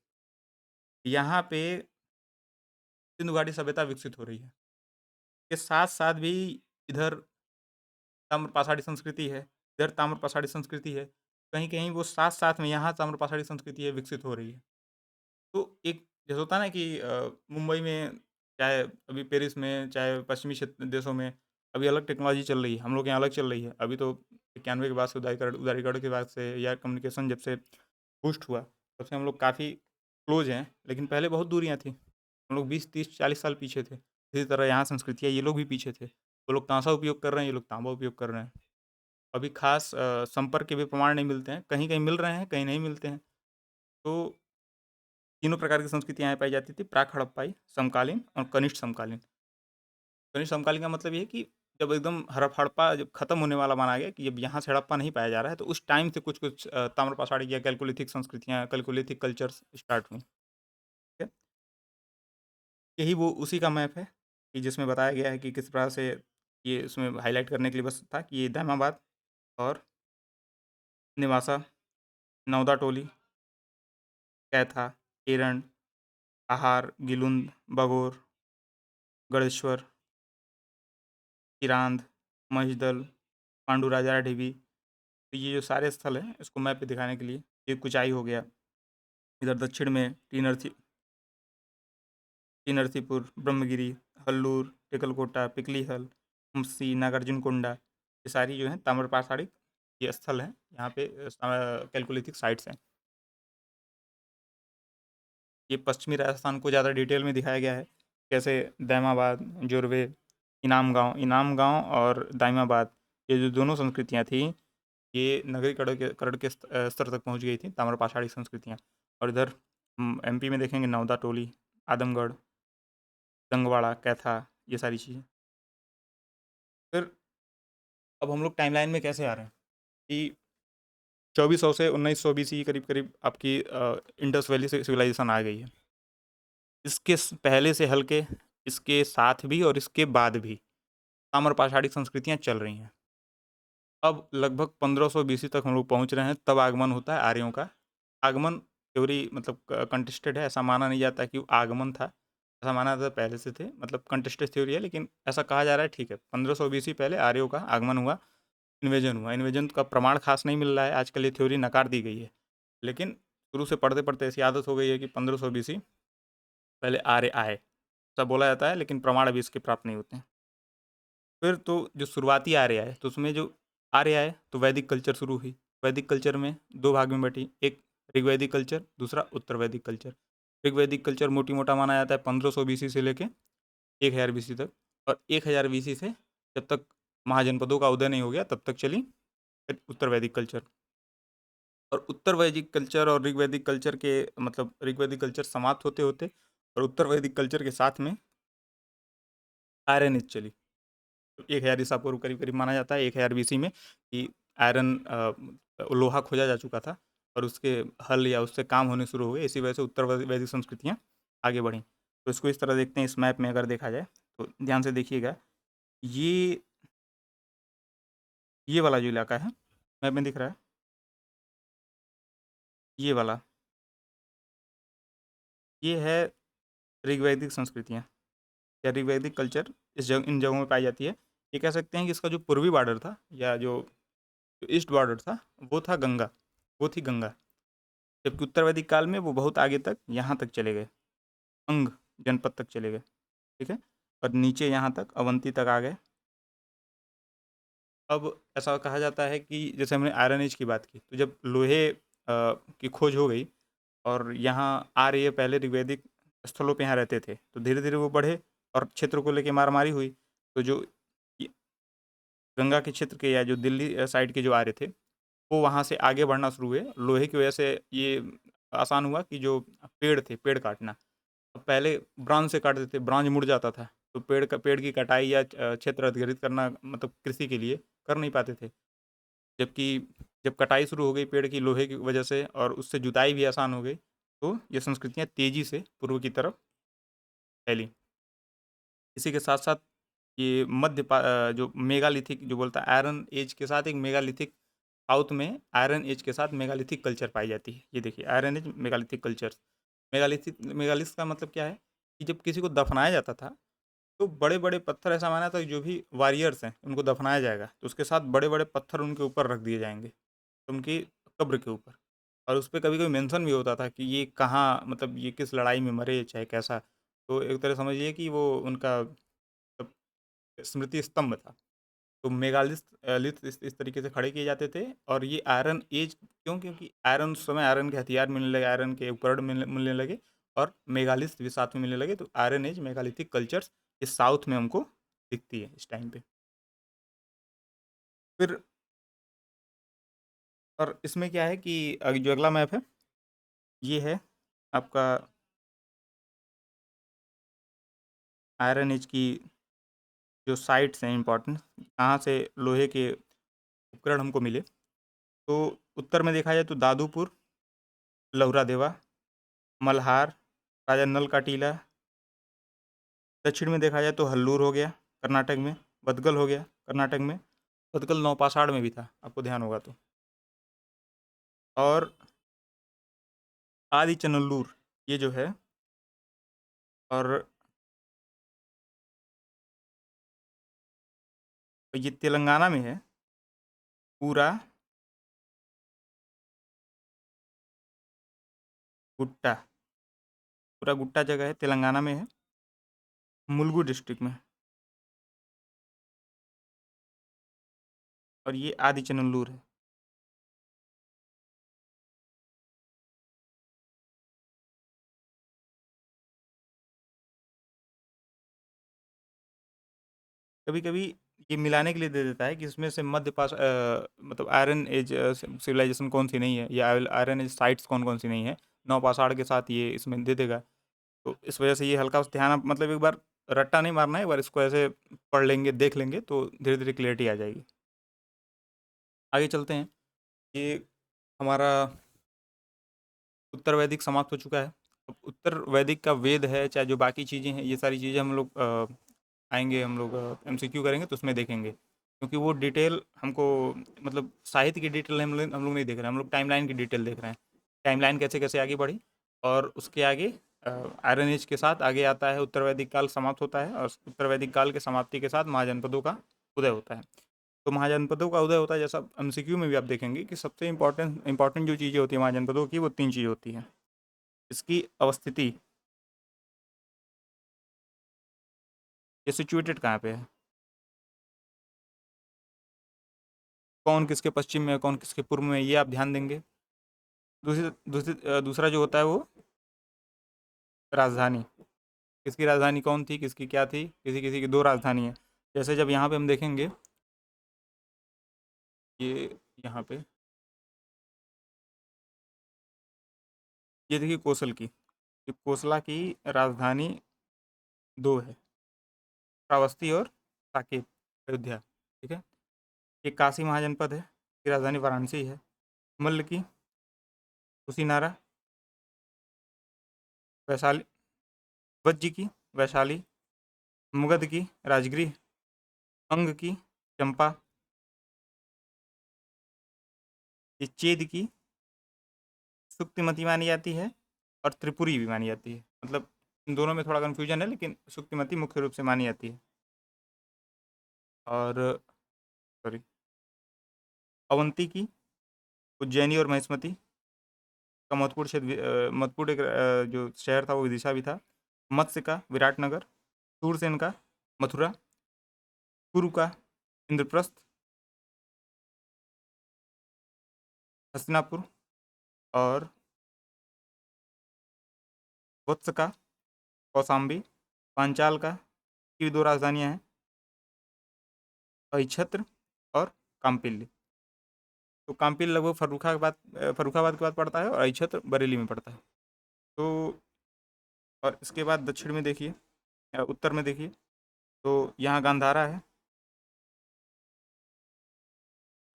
यहाँ पे सिंधु घाटी सभ्यता विकसित हो रही है। के साथ-साथ भी इधर ताम्रपाषाणी संस्कृति है, इधर ताम्रपाषाणी संस्कृति है। कहीं-कहीं वो साथ-साथ में यहाँ ताम्रपाषाणी संस्कृति है विकसित हो रही है। तो एक जैसे होता है ना कि मुंबई में चाहे अभी पेरिस में, चाहे पश्चिमी क्षेत्र देशों में अभी अलग टेक्नोलॉजी चल रही है, हम लोग के यहाँ अलग चल रही है। अभी तो 91 के बाद से उदारीकरण के बाद से या कम्युनिकेशन जब से बूस्ट हुआ, तब से हम लोग काफ़ी क्लोज़ हैं, लेकिन पहले बहुत दूरियाँ थी। हम लोग 20, 30, 40 साल पीछे थे। इसी तरह यहाँ संस्कृतियाँ ये लोग भी पीछे थे। वो लोग कांसा उपयोग कर रहे हैं, ये लोग तांबा उपयोग कर रहे हैं। अभी खास संपर्क के भी प्रमाण नहीं मिलते हैं, कहीं-कहीं मिल रहे हैं, कहीं नहीं मिलते हैं। तो तीनों प्रकार की संस्कृतियाँ यहाँ पाई जाती थी, प्राक हड़प्पाई, समकालीन और कनिष्ठ समकालीन। कनिष्ठ समकालीन का मतलब ये है कि जब एकदम हड़प्पा जब खत्म होने वाला माना गया कि अब यहाँ से हड़प्पा नहीं पाया जा रहा है, तो उस टाइम से कुछ-कुछ ताम्रपाषाणी या कैल्कोलिथिक संस्कृतियाँ, कैल्कोलिथिक कल्चर्स स्टार्ट हुई। ठीक है? यही वो उसी का मैप है कि जिसमें बताया गया है कि किस प्रकार से ये उसमें हाइलाइट करने के लिए बस था कि ये दामाबाद और निवासा, नौदा टोली, कैथा, केरन, आहार, गिलुंद, बगोर, गणेश्वर, किरांद, मझदल, पांडुराजा ढिबी, तो ये जो सारे स्थल हैं इसको मैप पे दिखाने के लिए ये कुचाई हो गया। इधर दक्षिण में टी नरसीपुर, ब्रह्मगिरी, हल्लूर, टेकलकोटा, पिकलीहल, हुम्सी, नागार्जुनकोंडा, ये सारी जो हैं ताम्रपाषाणी ये स्थल हैं। यहाँ पे कैल्कोलिथिक साइट्स हैं। ये पश्चिमी राजस्थान को ज़्यादा डिटेल में दिखाया गया है, कैसे दैमाबाद, जोरवे, इनाम गाँव और दाइमाबाद, ये जो दोनों संस्कृतियाँ थीं, ये नगरीकरण के स्तर तक पहुँच गई थी, ताम्रपाषाणी संस्कृतियाँ। और इधर एमपी में देखेंगे नौदा टोली, आदमगढ़, दंगवाड़ा, कैथा, ये सारी चीज़ें। फिर अब हम लोग टाइमलाइन में कैसे आ रहे हैं कि 2400 से 1900 बीसी के करीब-करीब आपकी इंडस वैली से सिविलाइजेशन आ गई है। इसके पहले से हल्के, इसके साथ भी और इसके बाद भी ताम्रपाषाणी संस्कृतियाँ चल रही हैं। अब लगभग 1500 बीसी तक हम लोग पहुँच रहे हैं, तब आगमन होता है आर्यों का। आगमन थ्योरी मतलब कंटेस्टेड है, ऐसा माना नहीं जाता कि वो आगमन था, ऐसा माना जाता है पहले से थे, मतलब कंटेस्टेड थ्योरी है, लेकिन ऐसा कहा जा रहा है ठीक है 1500 बीसी पहले आर्यों का आगमन हुआ, इन्वेजन हुआ। इन्वेजन का प्रमाण खास नहीं मिल रहा है, आजकल ये थ्योरी नकार दी गई है, लेकिन शुरू से पढ़ते-पढ़ते ऐसी आदत हो गई है कि 1500 बीसी पहले आर्य आए, ऐसा बोला जाता है, लेकिन प्रमाण अभी इसके प्राप्त नहीं होते हैं। फिर तो जो शुरुआती आर्य आए, तो उसमें जो आर्य आए, तो वैदिक कल्चर शुरू हुई। वैदिक कल्चर में 2 भाग में बँटी, एक ऋग्वैदिक कल्चर, दूसरा उत्तर वैदिक कल्चर। ऋग्वैदिक कल्चर मोटी-मोटा माना जाता है 1500 बीसी से लेके 1000 बीसी तक, और 1000 बीसी से जब तक महाजनपदों का उदय नहीं हो गया, तब तक चली फिर उत्तर वैदिक कल्चर। और उत्तर वैदिक कल्चर और ऋग्वैदिक कल्चर के मतलब ऋग्वैदिक कल्चर समाप्त होते-होते और उत्तर वैदिक कल्चर के साथ में आर्यन एज चली। 1000 ईसा पूर्व करीब-करीब माना जाता है, 1000 बीसी में कि आयरन लोहा खोजा जा चुका था और उसके हल या उससे काम होने शुरू हो गए। इसी वजह से उत्तर वैदिक संस्कृतियाँ आगे बढ़ीं। तो इसको इस तरह देखते हैं, इस मैप में अगर देखा जाए, तो ध्यान से देखिएगा। ये ये वाला जो इलाका है, मैप में दिख रहा है, ये वाला, ये है ऋग्वैदिक संस्कृतियाँ या ऋग्वैदिक कल्चर इन जगहों में पाई जाती है। ये कह सकते हैं कि इसका जो पूर्वी बॉर्डर था या जो ईस्ट बॉर्डर था वो था गंगा, वो थी गंगा। जबकि उत्तर वैदिक काल में वो बहुत आगे तक यहाँ तक चले गए, अंग जनपद तक चले गए, ठीक है? और नीचे यहाँ तक अवंती तक आ गए। अब ऐसा कहा जाता है कि जैसे हमने आयरन एज की बात की, तो जब लोहे की खोज हो गई और यहाँ आ रही है, पहले ऋग्वैदिक स्थलों पे यहाँ रहते थे, तो धीरे धीरे वो बढ़े और क्षेत्र को लेके मारामारी हुई। तो जो गंगा के क्षेत्र के या जो दिल्ली साइड के जो आ रहे थे, वो वहाँ से आगे बढ़ना शुरू हुए। लोहे की वजह से ये आसान हुआ कि जो पेड़ थे, पेड़ काटना, अब पहले ब्रांज से काटते थे, ब्रांज मुड़ जाता था, तो पेड़ की कटाई या क्षेत्र अधिग्रहित करना मतलब कृषि के लिए कर नहीं पाते थे। जबकि जब कटाई शुरू हो गई पेड़ की लोहे की वजह से और उससे जुताई भी आसान हो गई, तो ये संस्कृतियाँ तेज़ी से पूर्व की तरफ फैली। इसी के साथ-साथ ये जो मेगालिथिक जो बोलता है आयरन एज के साथ एक मेगालिथिक, साउथ में आयरन एज के साथ मेगालिथिक कल्चर पाई जाती है। ये देखिए iron age megalithic culture. Megalith का मतलब क्या है कि जब किसी को दफनाया जाता था, तो बड़े-बड़े पत्थर, ऐसा माना था कि जो भी वॉरियर्स हैं, उनको दफनाया जाएगा, तो उसके साथ बड़े-बड़े पत्थर उनके ऊपर रख दिए जाएँगे, उनकी कब्र के ऊपर। और उसपे कभी-कभी मेंशन भी होता था कि ये कहाँ, मतलब ये किस लड़ाई में मरे, चाहे कैसा। तो एक तरह समझिए कि वो उनका मतलब स्मृति स्तंभ था। तो लिथ इस तरीके से खड़े किए जाते थे। और ये आयरन एज क्यों? क्योंकि आयरन उस समय आयरन के हथियार मिलने लगे, आयरन के उपकरण मिलने लगे और मेगालिथ भी साथ में मिलने लगे। तो आयरन एज मेगालिथिक कल्चर्स इस साउथ में हमको दिखती है इस टाइम पे। फिर और इसमें क्या है कि जो अगला मैप है, ये है आपका आयरन एज की जो साइट्स हैं इम्पोर्टेंट, कहाँ से लोहे के उपकरण हमको मिले। तो उत्तर में देखा जाए तो दादुपुर, लौरा देवा, मल्हार, राजा नल का टीला। दक्षिण में देखा जाए तो हल्लूर हो गया कर्नाटक में, बदगल हो गया कर्नाटक में। बदगल नौपाषाढ़ में भी था, आपको ध्यान होगा तो। और आदि चनल्लूर ये जो है, और ये तेलंगाना में है पूरा। गुट्टा, पूरा गुट्टा जगह है, तेलंगाना में है, मुलुगु डिस्ट्रिक्ट में। और ये आदि चनल्लूर है। कभी कभी ये मिलाने के लिए दे देता है कि इसमें से मतलब आयरन एज सिविलाइजेशन कौन सी नहीं है, या आयरन एज साइट्स कौन कौन सी नहीं है। नौपाषाढ़ के साथ ये इसमें दे देगा। तो इस वजह से ये हल्का सा ध्यान आप, मतलब एक बार रट्टा नहीं मारना है, एक बार इसको ऐसे पढ़ लेंगे, देख लेंगे, तो धीरे धीरे क्लियरिटी आ जाएगी। आगे चलते हैं। ये हमारा उत्तर वैदिक समाप्त हो चुका है। अब उत्तर वैदिक का वेद है, चाहे जो बाकी चीज़ें हैं, ये सारी चीज़ें हम लोग आएंगे, हम लोग एमसीक्यू करेंगे तो उसमें देखेंगे, क्योंकि वो डिटेल हमको, मतलब साहित्य की डिटेल हम लोग नहीं देख रहे हैं, हम लोग टाइमलाइन की डिटेल देख रहे हैं। टाइमलाइन कैसे कैसे आगे बढ़ी, और उसके आगे आयरन एज के साथ आगे आता है उत्तर वैदिक काल समाप्त होता है, और उत्तर वैदिक काल के समाप्ति के साथ महाजनपदों का उदय होता है। तो महाजनपदों का उदय होता है, जैसा एमसीक्यू में भी आप देखेंगे कि सबसे इंपॉर्टेंट जो चीज़ें होती है महाजनपदों की, वो 3 चीज़ें होती हैं। इसकी अवस्थिति, ये सिचुएटेड कहाँ पे है, कौन किसके पश्चिम में है, कौन किसके पूर्व में है, ये आप ध्यान देंगे। दूसरा जो होता है वो राजधानी, किसकी राजधानी कौन थी, किसकी क्या थी, किसी किसी की 2 राजधानी है। जैसे जब यहाँ पे हम देखेंगे, ये यहाँ पे, ये देखिए कोसल की, ये कोसला की राजधानी 2 है, श्रावस्ती और साकेत, अयोध्या, ठीक है। ये काशी महाजनपद है, इसकी राजधानी वाराणसी है। मल्ल की कुशीनारा, वैशाली, वज्जी की वैशाली, मुगध की राजगृह, अंग की चंपा, ये चेद की सुक्तिमती मानी जाती है, और त्रिपुरी भी मानी जाती है। मतलब इन दोनों में थोड़ा कन्फ्यूजन है, लेकिन शुक्तिमती मुख्य रूप से मानी जाती है। और सॉरी, अवंती की, उज्जैनी और महिष्मती का महत्वपूर्ण क्षेत्र, महत्वपूर्ण एक जो शहर था वो विदिशा भी था। मत्स्य का विराटनगर, सूरसेन का मथुरा, कुरु का इंद्रप्रस्थ, हस्तिनापुर, और वत्स का कौशाम्बी, पांचाल का की भी दो राजधानियां हैं, अहिच्छत्र और काम्पिल्य। तो काम्पिल्य लगभग फर्रुखाबाद के बाद पड़ता है, और अहिच्छत्र बरेली में पड़ता है। तो और इसके बाद दक्षिण में देखिए, उत्तर में देखिए, तो यहाँ गांधारा है,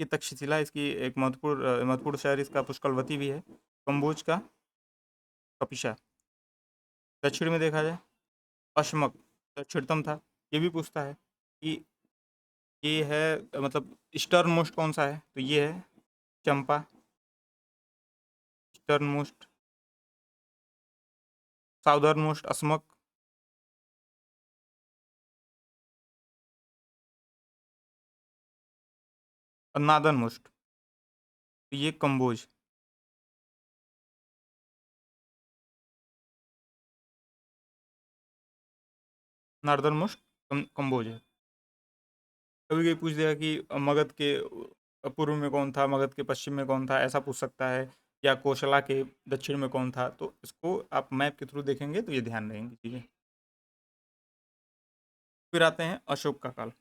ये तक्षशिला इसकी एक महत्वपूर्ण शहर, इसका पुष्कलवती भी है। कम्बोज का कपिशा। दक्षिण में देखा जाए, अशमक दक्षिणतम था। ये भी पूछता है कि ये है मतलब ईस्टर्न मोस्ट कौन सा है, तो ये है चंपा, ईस्टर्न मोस्ट। साउदर्न मोस्ट असमक, और नादर्न मोस्ट, तो ये कम्बोज। नार्दर्न मोस्ट कम्बोज है। कभी कभी पूछ देगा कि मगध के पूर्व में कौन था, मगध के पश्चिम में कौन था, ऐसा पूछ सकता है, या कोशला के दक्षिण में कौन था। तो इसको आप मैप के थ्रू देखेंगे तो ये ध्यान रहेंगी चीज़ें। फिर आते हैं अशोक का काल।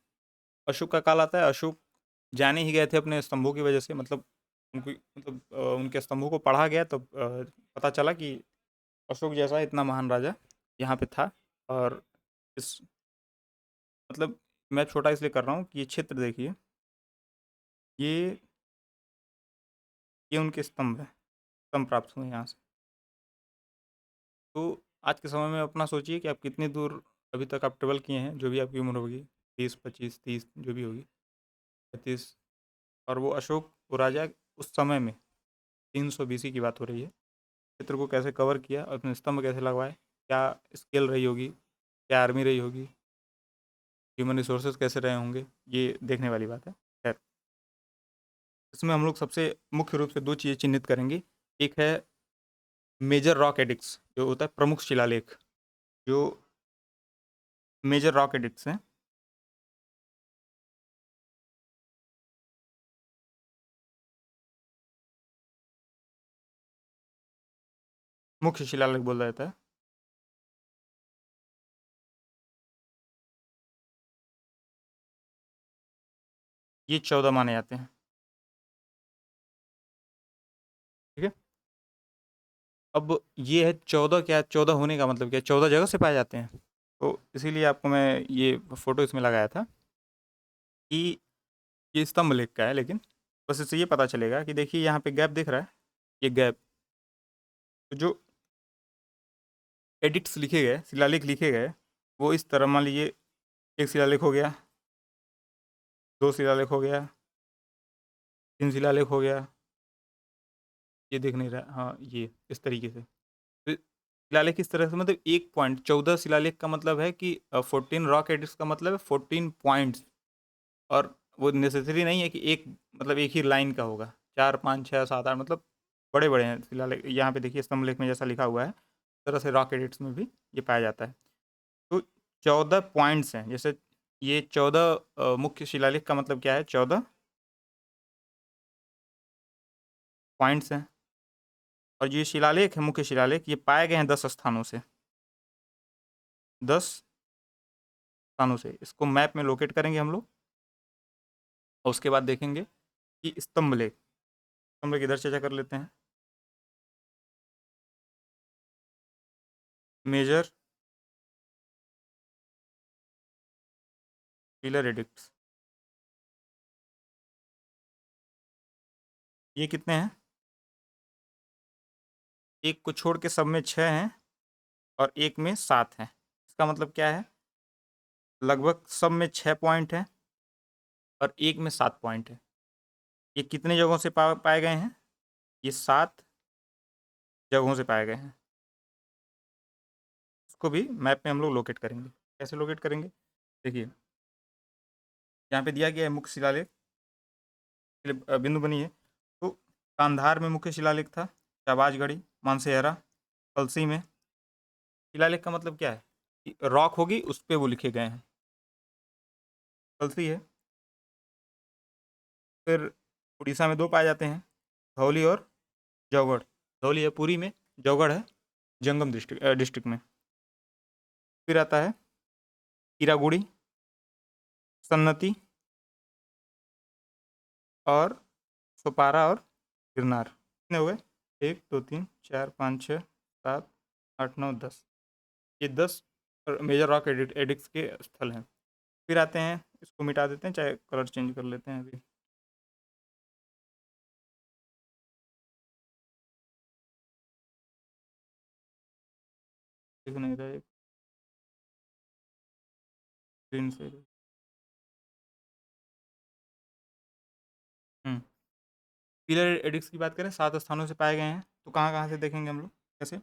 अशोक का काल आता है, अशोक जाने ही गए थे अपने स्तंभों की वजह से, मतलब उनके स्तंभों को पढ़ा गया तो पता चला कि अशोक जैसा इतना महान राजा यहाँ पे था। और इस मतलब मैं छोटा इसलिए कर रहा हूँ कि ये क्षेत्र देखिए, ये ये उनके स्तंभ है, स्तंभ प्राप्त हुए यहाँ से। तो आज के समय में अपना सोचिए कि आप कितनी दूर अभी तक आप ट्रेवल किए हैं, जो भी आपकी उम्र होगी, 20, 25, 30 जो भी होगी, 35। और वो अशोक, वो राजा उस समय में 300 BC की बात हो रही है, क्षेत्र को कैसे कवर किया और अपने स्तंभ कैसे लगवाए, क्या स्केल रही होगी, क्या आर्मी रही होगी, ह्यूमन रिसोर्सेज कैसे रहे होंगे, ये देखने वाली बात है। खैर, इसमें हम लोग सबसे मुख्य रूप से दो चीज़ें चिन्हित करेंगे। एक है मेजर रॉक एडिक्ट्स, जो होता है प्रमुख शिलालेख, जो मेजर रॉक एडिक्ट्स हैं। मुख्य शिलालेख बोला जाता है। ये 14 माने जाते हैं। ठीक है। अब ये है 14, क्या 14 होने का मतलब क्या, 14 जगह से पाए जाते हैं। तो इसीलिए आपको मैं ये फोटो इसमें लगाया था कि ये स्तंभ लेख का है, लेकिन बस इससे ये पता चलेगा कि देखिए यहाँ पे गैप दिख रहा है, ये गैप, तो जो एडिक्ट्स लिखे गए, शिलालेख लिखे गए, वो इस तरह, मान लीजिए एक शिलालेख हो गया, दो शिलालेख हो गया, तीन शिलालेख हो गया, ये दिख नहीं रहा, हाँ ये इस तरीके से। तो शिलालेख किस तरह से, मतलब एक पॉइंट, 14 शिलालेख का मतलब है कि 14 रॉक एडिक्ट्स का मतलब है 14 पॉइंट्स। और वो नेसेसरी नहीं है कि एक, मतलब एक ही लाइन का होगा, 4, 5, 6, 7, 8, मतलब बड़े बड़े हैं शिलालेख। यहाँ पे देखिए स्तंभलेख में जैसा लिखा हुआ है, इस तरह से रॉक एडिक्ट्स में भी ये पाया जाता है। तो 14 पॉइंट्स हैं, जैसे ये 14 मुख्य शिलालेख का मतलब क्या है, 14 पॉइंट्स हैं। और ये शिलालेख है, मुख्य शिलालेख, ये पाए गए हैं 10 स्थानों से, 10 स्थानों से। इसको मैप में लोकेट करेंगे हम लोग, और उसके बाद देखेंगे कि स्तंभ लेख, स्तंभ लेख इधर चर्चा कर लेते हैं। मेजर पिलर एडिक्ट्स, ये कितने हैं, एक को छोड़ के सब में 6 हैं, और एक में 7 हैं। इसका मतलब क्या है, लगभग सब में 6 पॉइंट हैं, और एक में 7 पॉइंट है। ये कितने जगहों से पाए गए हैं, ये 7 जगहों से पाए गए हैं। उसको भी मैप में हम लोग लोकेट करेंगे। कैसे लोकेट करेंगे? देखिए, यहाँ पे दिया गया है मुख्य शिलालेख के लिए बिंदु बनी है। तो कांधार में मुख्य शिलालेख था, शाहबाजगढ़ी, मानसेहरा, कलसी में। शिलालेख का मतलब क्या है कि रॉक होगी उस पे वो लिखे गए हैं। कलसी है। फिर उड़ीसा में 2 पाए जाते हैं, धौली और जौगढ़। धौली है पुरी में, जौगढ़ है जंगम डिस्ट्रिक्ट में। फिर आता है ईरागुड़ी, सन्नति और सोपारा और गिरनार। कितने हो गए? 1 2 3 4 5 6 7 8 9 10। ये 10 मेजर रॉक एडिक्ट्स के स्थल हैं। फिर आते हैं, इसको मिटा देते हैं, चाहे कलर चेंज कर लेते हैं अभी। दिख नहीं रहा है, ग्रीन से। हम्म पिलर एडिक्स की बात करें, 7 स्थानों से पाए गए हैं। तो कहाँ कहाँ से देखेंगे हम लोग? कैसे?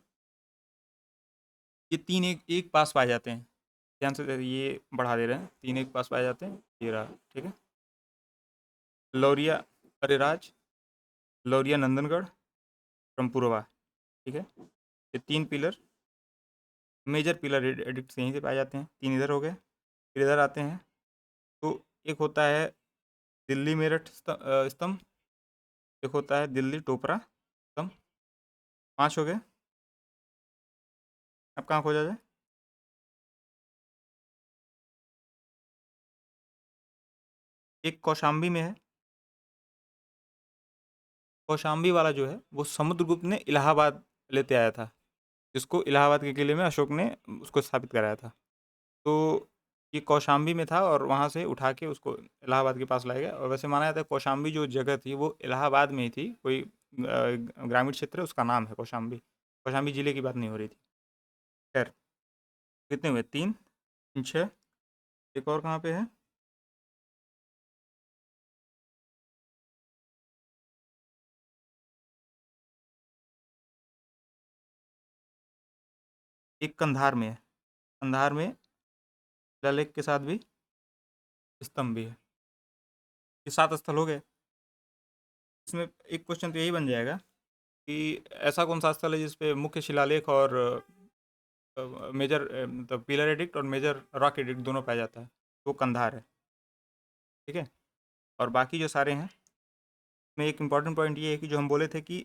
ये 3 एक एक पास पाए जाते हैं। ध्यान से ये बढ़ा दे रहे हैं, 3 एक पास पाए जाते हैं। ये रहा, ठीक है। लौरिया अरेराज, लौरिया नंदनगढ़, ब्रह्मपुरवा, ठीक है। ये 3 पिलर, मेजर पिलर एडिक्ट्स यहीं से पाए जाते हैं। 3 इधर हो गए। फिर इधर आते हैं, तो एक होता है दिल्ली मेरठ स्तंभ, एक होता है दिल्ली टोपरा स्तंभ। 5 हो गए। अब कहाँ खोजा जाए? एक कौशाम्बी में है। कौशाम्बी वाला जो है वो समुद्रगुप्त ने इलाहाबाद लेते आया था, जिसको इलाहाबाद के किले में अशोक ने उसको स्थापित कराया था। तो ये कौशाम्बी में था और वहाँ से उठा के उसको इलाहाबाद के पास लाया गया। और वैसे माना जाता है कौशाम्बी जो जगह थी वो इलाहाबाद में ही थी, कोई ग्रामीण क्षेत्र है, उसका नाम है कौशाम्बी। कौशाम्बी जिले की बात नहीं हो रही थी। खैर, कितने हुए? 3 6। एक और कहाँ पे है? एक कंधार में है। कंधार में शिलालेख के साथ भी स्तंभ भी है। ये 7 स्थल हो गए। इसमें एक क्वेश्चन तो यही बन जाएगा कि ऐसा कौन सा स्थल है जिसपे मुख्य शिलालेख और मेजर मतलब पिलर एडिक्ट और मेजर रॉक एडिक्ट दोनों पाया जाता है? वो कंधार है, ठीक है। और बाकी जो सारे हैं, में एक इम्पॉर्टेंट पॉइंट ये है कि जो हम बोले थे कि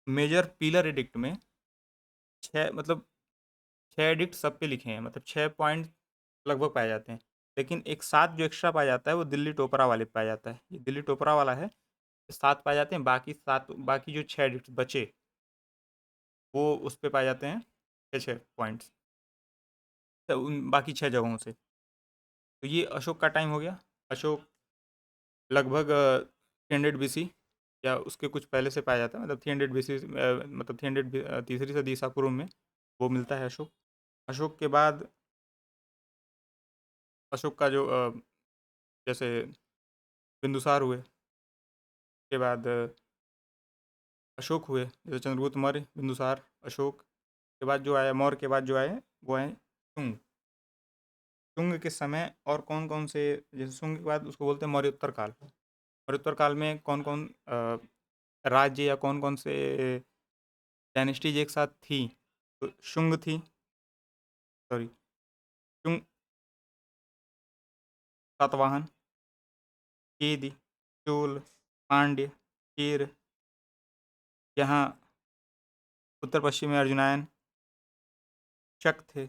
मेजर पिलर एडिक्ट में 6 मतलब 6 एडिक्ट सब पे लिखे हैं, मतलब 6 पॉइंट लगभग पाए जाते हैं। लेकिन एक 7 जो एक्स्ट्रा पाया जाता है वो दिल्ली टोपरा वाले पे पाया जाता है। ये दिल्ली टोपरा वाला है, 7 पाए जाते हैं। बाकी 7, बाकी जो 6 एडिक्ट बचे वो उस पे पाए जाते हैं 6-6 पॉइंट्स, तो उन बाकी 6 जगहों से। तो ये अशोक का टाइम हो गया। अशोक लगभग 300 बीसी या उसके कुछ पहले से पाया जाता है, मतलब 300 बीसी, मतलब 300 तीसरी सदी ईसा पूर्व में वो मिलता है अशोक। अशोक के बाद अशोक का जो जैसे बिंदुसार हुए, के बाद अशोक हुए, जैसे चंद्रगुप्त मौर्य, बिंदुसार, अशोक के बाद जो आया, मौर्य के बाद जो आए वो आए शुंग। शुंग के समय और कौन कौन से, जैसे शुंग के बाद उसको बोलते हैं मौर्योत्तर काल। मौर्योत्तर काल में कौन कौन राज्य या कौन कौन से डायनेस्टीज एक साथ थी? तो शुंग थी, सॉरी, शुंग, सातवाहन, केदी, चोल, पांड्य, चेर, यहाँ उत्तर पश्चिम में अर्जुनायन, शक थे,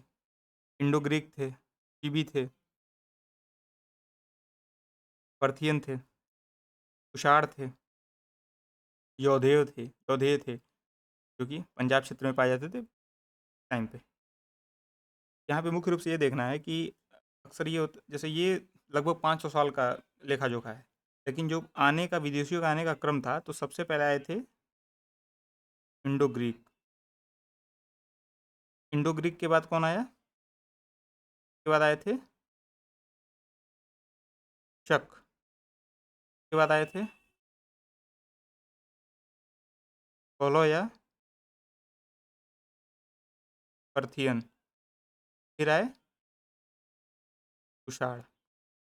इंडो ग्रीक थे, टीबी थे, पर्थियन थे, कुषाण थे, यौधेय थे, जो कि पंजाब क्षेत्र में पाए जाते थे टाइम पे। यहाँ पे मुख्य रूप से ये देखना है कि अक्सर ये जैसे ये लगभग 500 साल का लेखा जोखा है। लेकिन जो आने का, विदेशियों का आने का क्रम था, तो सबसे पहले आए थे इंडो ग्रीक। इंडो ग्रीक के बाद कौन आया? के बाद आए थे शक। के बाद आए थे पोलो या पर्थियन। फिर आए कुषाण।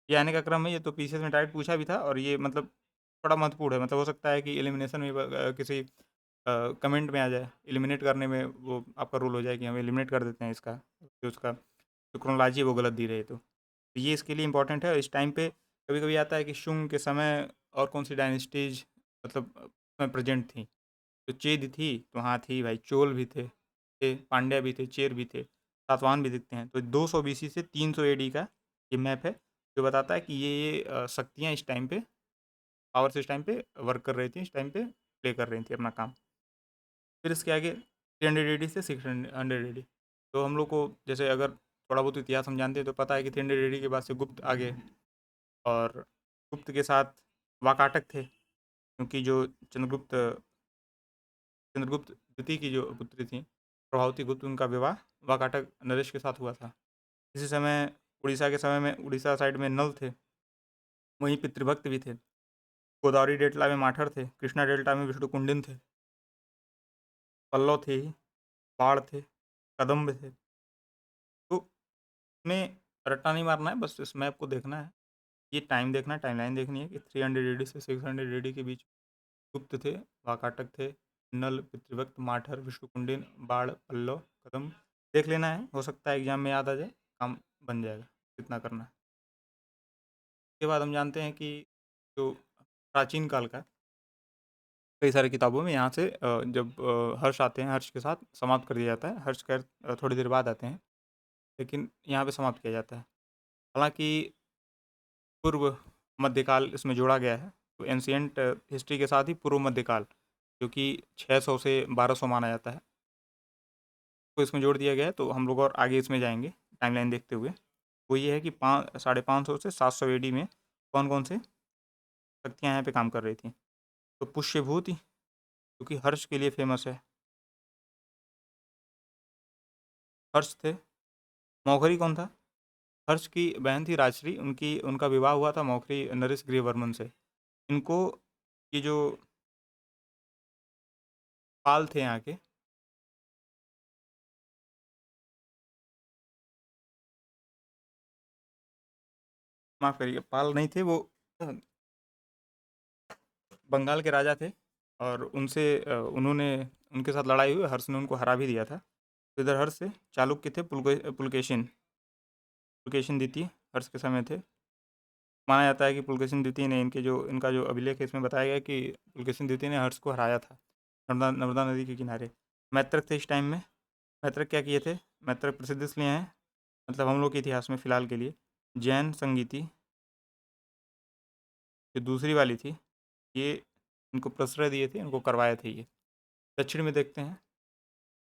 ये आने का क्रम है, ये तो पीसीएस में डायरेक्ट पूछा भी था और ये मतलब थोड़ा महत्वपूर्ण है। मतलब हो सकता है कि एलिमिनेशन में किसी कमेंट में आ जाए, एलिमिनेट करने में वो आपका रूल हो जाए कि हम एलिमिनेट कर देते हैं इसका, जो उसका जो क्रोनोलॉजी है वो गलत दी रही है। तो ये इसके लिए इंपॉर्टेंट है। इस टाइम पे कभी कभी आता है कि शुंग के समय और कौन सी डायनेस्टीज मतलब में प्रेजेंट थी। तो चेद थी तो हाँ थी भाई, चोल भी थे पांड्या भी थे, चेर भी थे, सातवाहन भी दिखते हैं। तो 200 बीसी से 300 एडी का ये मैप है, जो बताता है कि ये शक्तियाँ इस टाइम पे, पावर्स इस टाइम पे वर्क कर रही थी, इस टाइम पे प्ले कर रही थी अपना काम। फिर इसके आगे 300 एडी से 600 एडी। तो हम लोग को जैसे अगर थोड़ा बहुत इतिहास हम जानते हैं तो पता है कि 300 एडी के बाद से गुप्त आगे, और गुप्त के साथ वाकाटक थे, क्योंकि जो चंद्रगुप्त द्वितीय की जो पुत्री थी प्रभावती गुप्त, उनका विवाह वाकाटक नरेश के साथ हुआ था। इसी समय उड़ीसा के समय में उड़ीसा साइड में नल थे, वहीं पितृभक्त भी थे। गोदावरी डेल्टा में माठर थे, कृष्णा डेल्टा में विष्णुकुंडिन थे, पल्लव थे ही, बाढ़ थे, कदम्ब थे। तो इसमें रट्टा नहीं मारना है, बस इस मैप को देखना है, ये टाइम देखना है, टाइमलाइन देखनी है कि 300 एडी से 600 एडी के बीच गुप्त थे, वाकाटक थे, नल, पितृभक्त, माठर, विष्णुकुंडिन, बाढ़, पल्लव, कदम्ब। देख लेना है, हो सकता है एग्जाम में याद आ जाए, काम बन जाएगा, कितना करना है। उसके बाद हम जानते हैं कि जो प्राचीन काल का कई सारी किताबों में यहाँ से जब हर्ष आते हैं, हर्ष के साथ समाप्त कर दिया जाता है। हर्ष खैर थोड़ी देर बाद आते हैं, लेकिन यहाँ पे समाप्त किया जाता है। हालांकि पूर्व मध्यकाल इसमें जोड़ा गया है, तो एंशियंट हिस्ट्री के साथ ही पूर्व मध्यकाल, जो कि 600 से 1200 माना जाता है, को इसमें जोड़ दिया गया है। तो हम लोग और आगे इसमें जाएंगे टाइमलाइन देखते हुए। वो ये है कि 550 से 700 एडी में कौन कौन से शक्तियाँ यहाँ पे काम कर रही थी। तो पुष्यभूति, जो कि हर्ष के लिए फेमस है, हर्ष थे। मौखरी कौन था? हर्ष की बहन थी राजश्री, उनकी उनका विवाह हुआ था मौखरी नरेश गृहवर्मन से। इनको ये जो पाल थे यहाँ के, माफ़ करिए, पाल नहीं थे वो, बंगाल के राजा थे। और उनसे उन्होंने उनके साथ लड़ाई हुई, हर्ष ने उनको हरा भी दिया था। तो इधर हर्ष से चालुक्य थे, पुलकेशिन, पुलकेशिन द्वितीय हर्ष के समय थे। माना जाता है कि पुलकेशिन द्वितीय ने इनका जो अभिलेख है इसमें बताया गया है कि पुलकेशिन द्वितीय ने हर्ष को हराया था नर्मदा नर्मदा नदी के किनारे। मैत्रक थे इस टाइम में। मैत्रक क्या किए थे? मैत्रक प्रसिद्ध इसलिए हैं, मतलब हम लोग के इतिहास में फ़िलहाल के लिए, जैन संगीति जो दूसरी वाली थी, ये इनको प्रश्रय दिए थे, इनको करवाए थे ये। दक्षिण में देखते हैं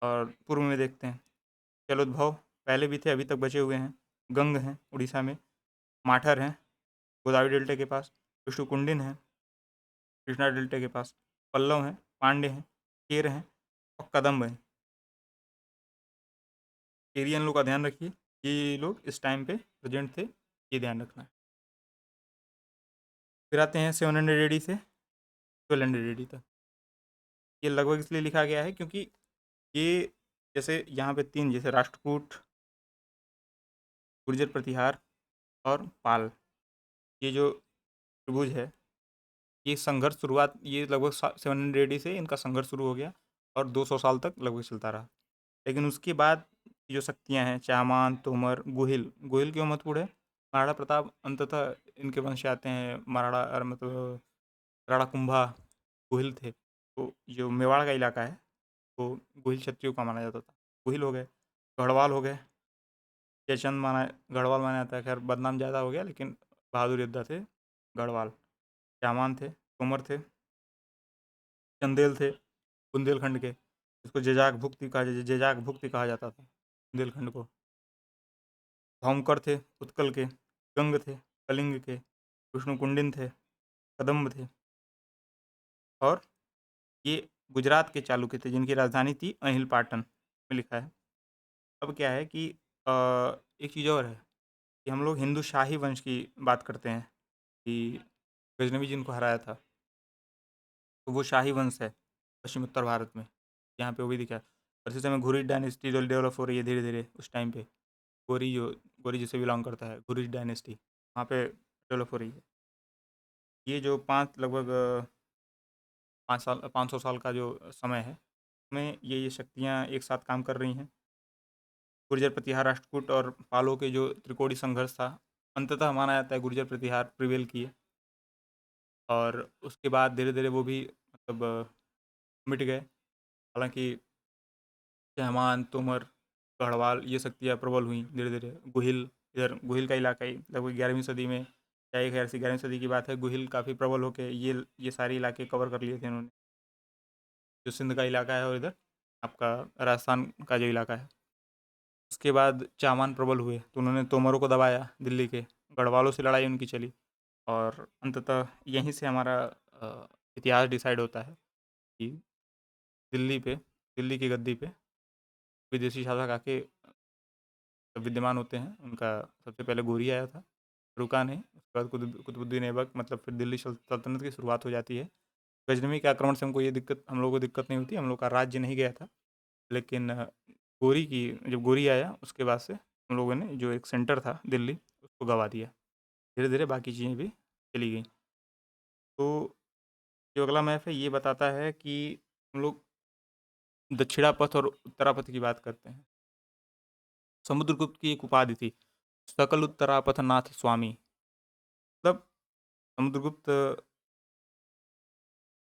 और पूर्व में देखते हैं। जलोद्भव पहले भी थे, अभी तक बचे हुए हैं। गंग हैं उड़ीसा में, माठर हैं गोदावरी डेल्टा के पास, विष्णुकुंडिन हैं कृष्णा डेल्टा के पास, पल्लव हैं, पांड्य हैं, केर हैं और कदम्ब हैं। केरियन लोग का ध्यान रखिए, ये लोग इस टाइम पे प्रेजेंट थे, ये ध्यान रखना है। फिर आते हैं 700 एडी से 1200 एडी तक। ये लगभग इसलिए लिखा गया है क्योंकि ये जैसे यहाँ पे तीन, जैसे राष्ट्रकूट, गुर्जर प्रतिहार और पाल, ये जो त्रिभुज है, ये संघर्ष शुरुआत ये लगभग 700 एडी से इनका संघर्ष शुरू हो गया और 200 साल तक लगभग चलता रहा। लेकिन उसके बाद की जो शक्तियाँ हैं, चामान, तोमर, गुहिल, गुहिल क्यों महत्वपूर्ण है? महाराणा प्रताप अंततः इनके वंश से आते हैं, मतलब राणा कुंभा गुहिल थे। तो जो मेवाड़ का इलाका है वो गुहिल क्षत्रियों का माना जाता था। गुहिल हो गए, गढ़वाल हो गए, जयचंद माना, गढ़वाल माना जाता है, खैर बदनाम ज़्यादा हो गया, लेकिन बहादुर योद्धा थे गढ़वाल। चामान थे, तोमर थे, चंदेल थे बुंदेलखंड के, इसको जेजाक भुक्ति कहा जाता था बुंदेलखंड को। भौमकर थे उत्कल के, गंग थे कलिंग के, विष्णुकुंडिन थे, कदम्ब थे, और ये गुजरात के चालुक्य थे जिनकी राजधानी थी अहिल पाटन में लिखा है। अब क्या है कि अ, एक चीज़ और है कि हम लोग हिंदू शाही वंश की बात करते हैं कि गजनवी जिनको हराया था, तो वो शाही वंश है पश्चिम उत्तर भारत में, यहाँ पे वो भी दिखा है। और इसी समय घुरिद डायनेस्टी डेवलप हो रही है धीरे धीरे उस टाइम पे। गोरी जिसे बिलोंग करता है, घुरिद डायनेस्टी, वहाँ पे डेवलप हो रही है। ये जो 5 लगभग 5 साल 500 साल का जो समय है, उसमें ये शक्तियाँ एक साथ काम कर रही हैं। गुर्जर प्रतिहार, राष्ट्रकूट और पालों के जो त्रिकोणीय संघर्ष था, अंततः माना जाता है गुर्जर प्रतिहार प्रिवेल किए और उसके बाद धीरे-धीरे वो भी मतलब मिट गए। हालाँकि चहमान, तोमर, गढ़वाल ये शक्तियाँ प्रबल हुईं धीरे-धीरे। गुहिल, इधर गुहिल का इलाका ही लगभग 11वीं सदी में या 11 से 11वीं सदी की बात है, गुहिल काफ़ी प्रबल होके ये सारे इलाके कवर कर लिए थे इन्होंने। जो सिंध का इलाका है और इधर आपका राजस्थान का जो इलाका है। उसके बाद चामान प्रबल हुए तो उन्होंने तोमरों को दबाया दिल्ली के, गढ़वालों से लड़ाई उनकी चली और अंततः यहीं से हमारा इतिहास डिसाइड होता है कि दिल्ली पे दिल्ली की गद्दी पे विदेशी शासक आके विद्यमान होते हैं। उनका सबसे पहले गोरी आया था, रुका नहीं। उसके बाद कुतुबुद्दीन ऐबक मतलब फिर दिल्ली सल्तनत की शुरुआत हो जाती है। गजनवी के आक्रमण से हम लोगों को दिक्कत नहीं होती, हम लोग का राज्य नहीं गया था। लेकिन गोरी की जब गोरी आया उसके बाद से हम लोगों ने जो एक सेंटर था दिल्ली, उसको गँवा दिया। धीरे-धीरे बाकी चीज़ें भी चली गईं। तो जो अगला मैप है ये बताता है कि हम लोग दक्षिणापथ और उत्तरापथ की बात करते हैं। समुद्रगुप्त की एक उपाधि थी, सकल उत्तरापथनाथ स्वामी। मतलब समुद्रगुप्त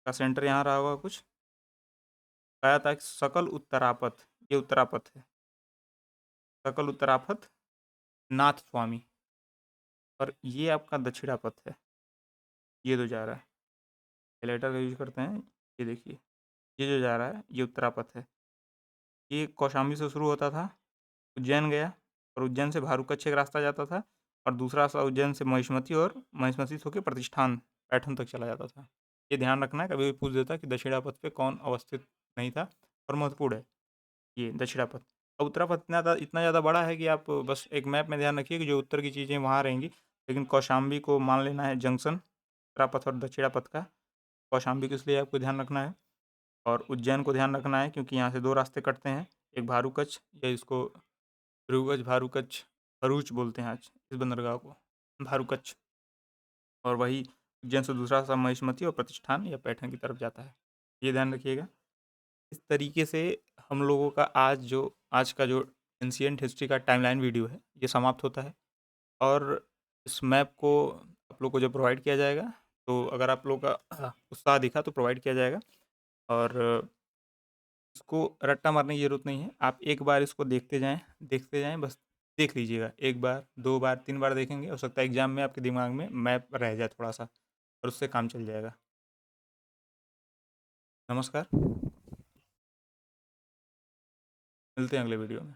का सेंटर यहाँ रहा होगा कुछ, पाया था कि सकल उत्तरापथ, ये उत्तरापथ है, सकल उत्तरापथ नाथ स्वामी और ये आपका दक्षिणापथ है, ये जो जा रहा है। हाइलाइटर का यूज़ करते हैं, ये देखिए, ये जो जा रहा है ये उत्तरापथ है। ये कौशाम्बी से शुरू होता था, उज्जैन गया और उज्जैन से भारूकच्छ एक रास्ता जाता था और दूसरा रास्ता उज्जैन से महिष्मती और महिष्मती से होकर प्रतिष्ठान पैठण तक चला जाता था। ये ध्यान रखना है, कभी भी पूछ देता है कि दक्षिणापथ पे कौन अवस्थित नहीं था और महत्वपूर्ण है ये दक्षिणापथ। और उत्तरापथ इतना ज़्यादा बड़ा है कि आप बस एक मैप में ध्यान रखिए कि जो उत्तर की चीज़ें वहाँ रहेंगी, लेकिन कौशाम्बी को मान लेना है जंक्शन उत्तरापथ और दक्षिणापथ का। कौशाम्बी को इसलिए आपको ध्यान रखना है और उज्जैन को ध्यान रखना है क्योंकि यहाँ से 2 रास्ते कटते हैं, एक भारूकच्छ या इसको भृगुगच्छ, भारूकच्छ, भरूच बोलते हैं आज इस बंदरगाह को, भारूकच्छ। और वही उज्जैन से दूसरा रास्ता महिष्मती और प्रतिष्ठान या पैठण की तरफ जाता है, ये ध्यान रखिएगा। इस तरीके से हम लोगों का आज का जो एंशिएंट हिस्ट्री का टाइमलाइन वीडियो है, ये समाप्त होता है और इस मैप को आप लोग को जब प्रोवाइड किया जाएगा, तो अगर आप लोग का उत्साह दिखा तो प्रोवाइड किया जाएगा और इसको रट्टा मारने की ज़रूरत नहीं है। आप एक बार इसको देखते जाएँ बस देख लीजिएगा। 1 बार, 2 बार, 3 बार देखेंगे, हो सकता है एग्ज़ाम में आपके दिमाग में मैप रह जाए थोड़ा-सा और उससे काम चल जाएगा। नमस्कार, मिलते हैं अगले वीडियो में।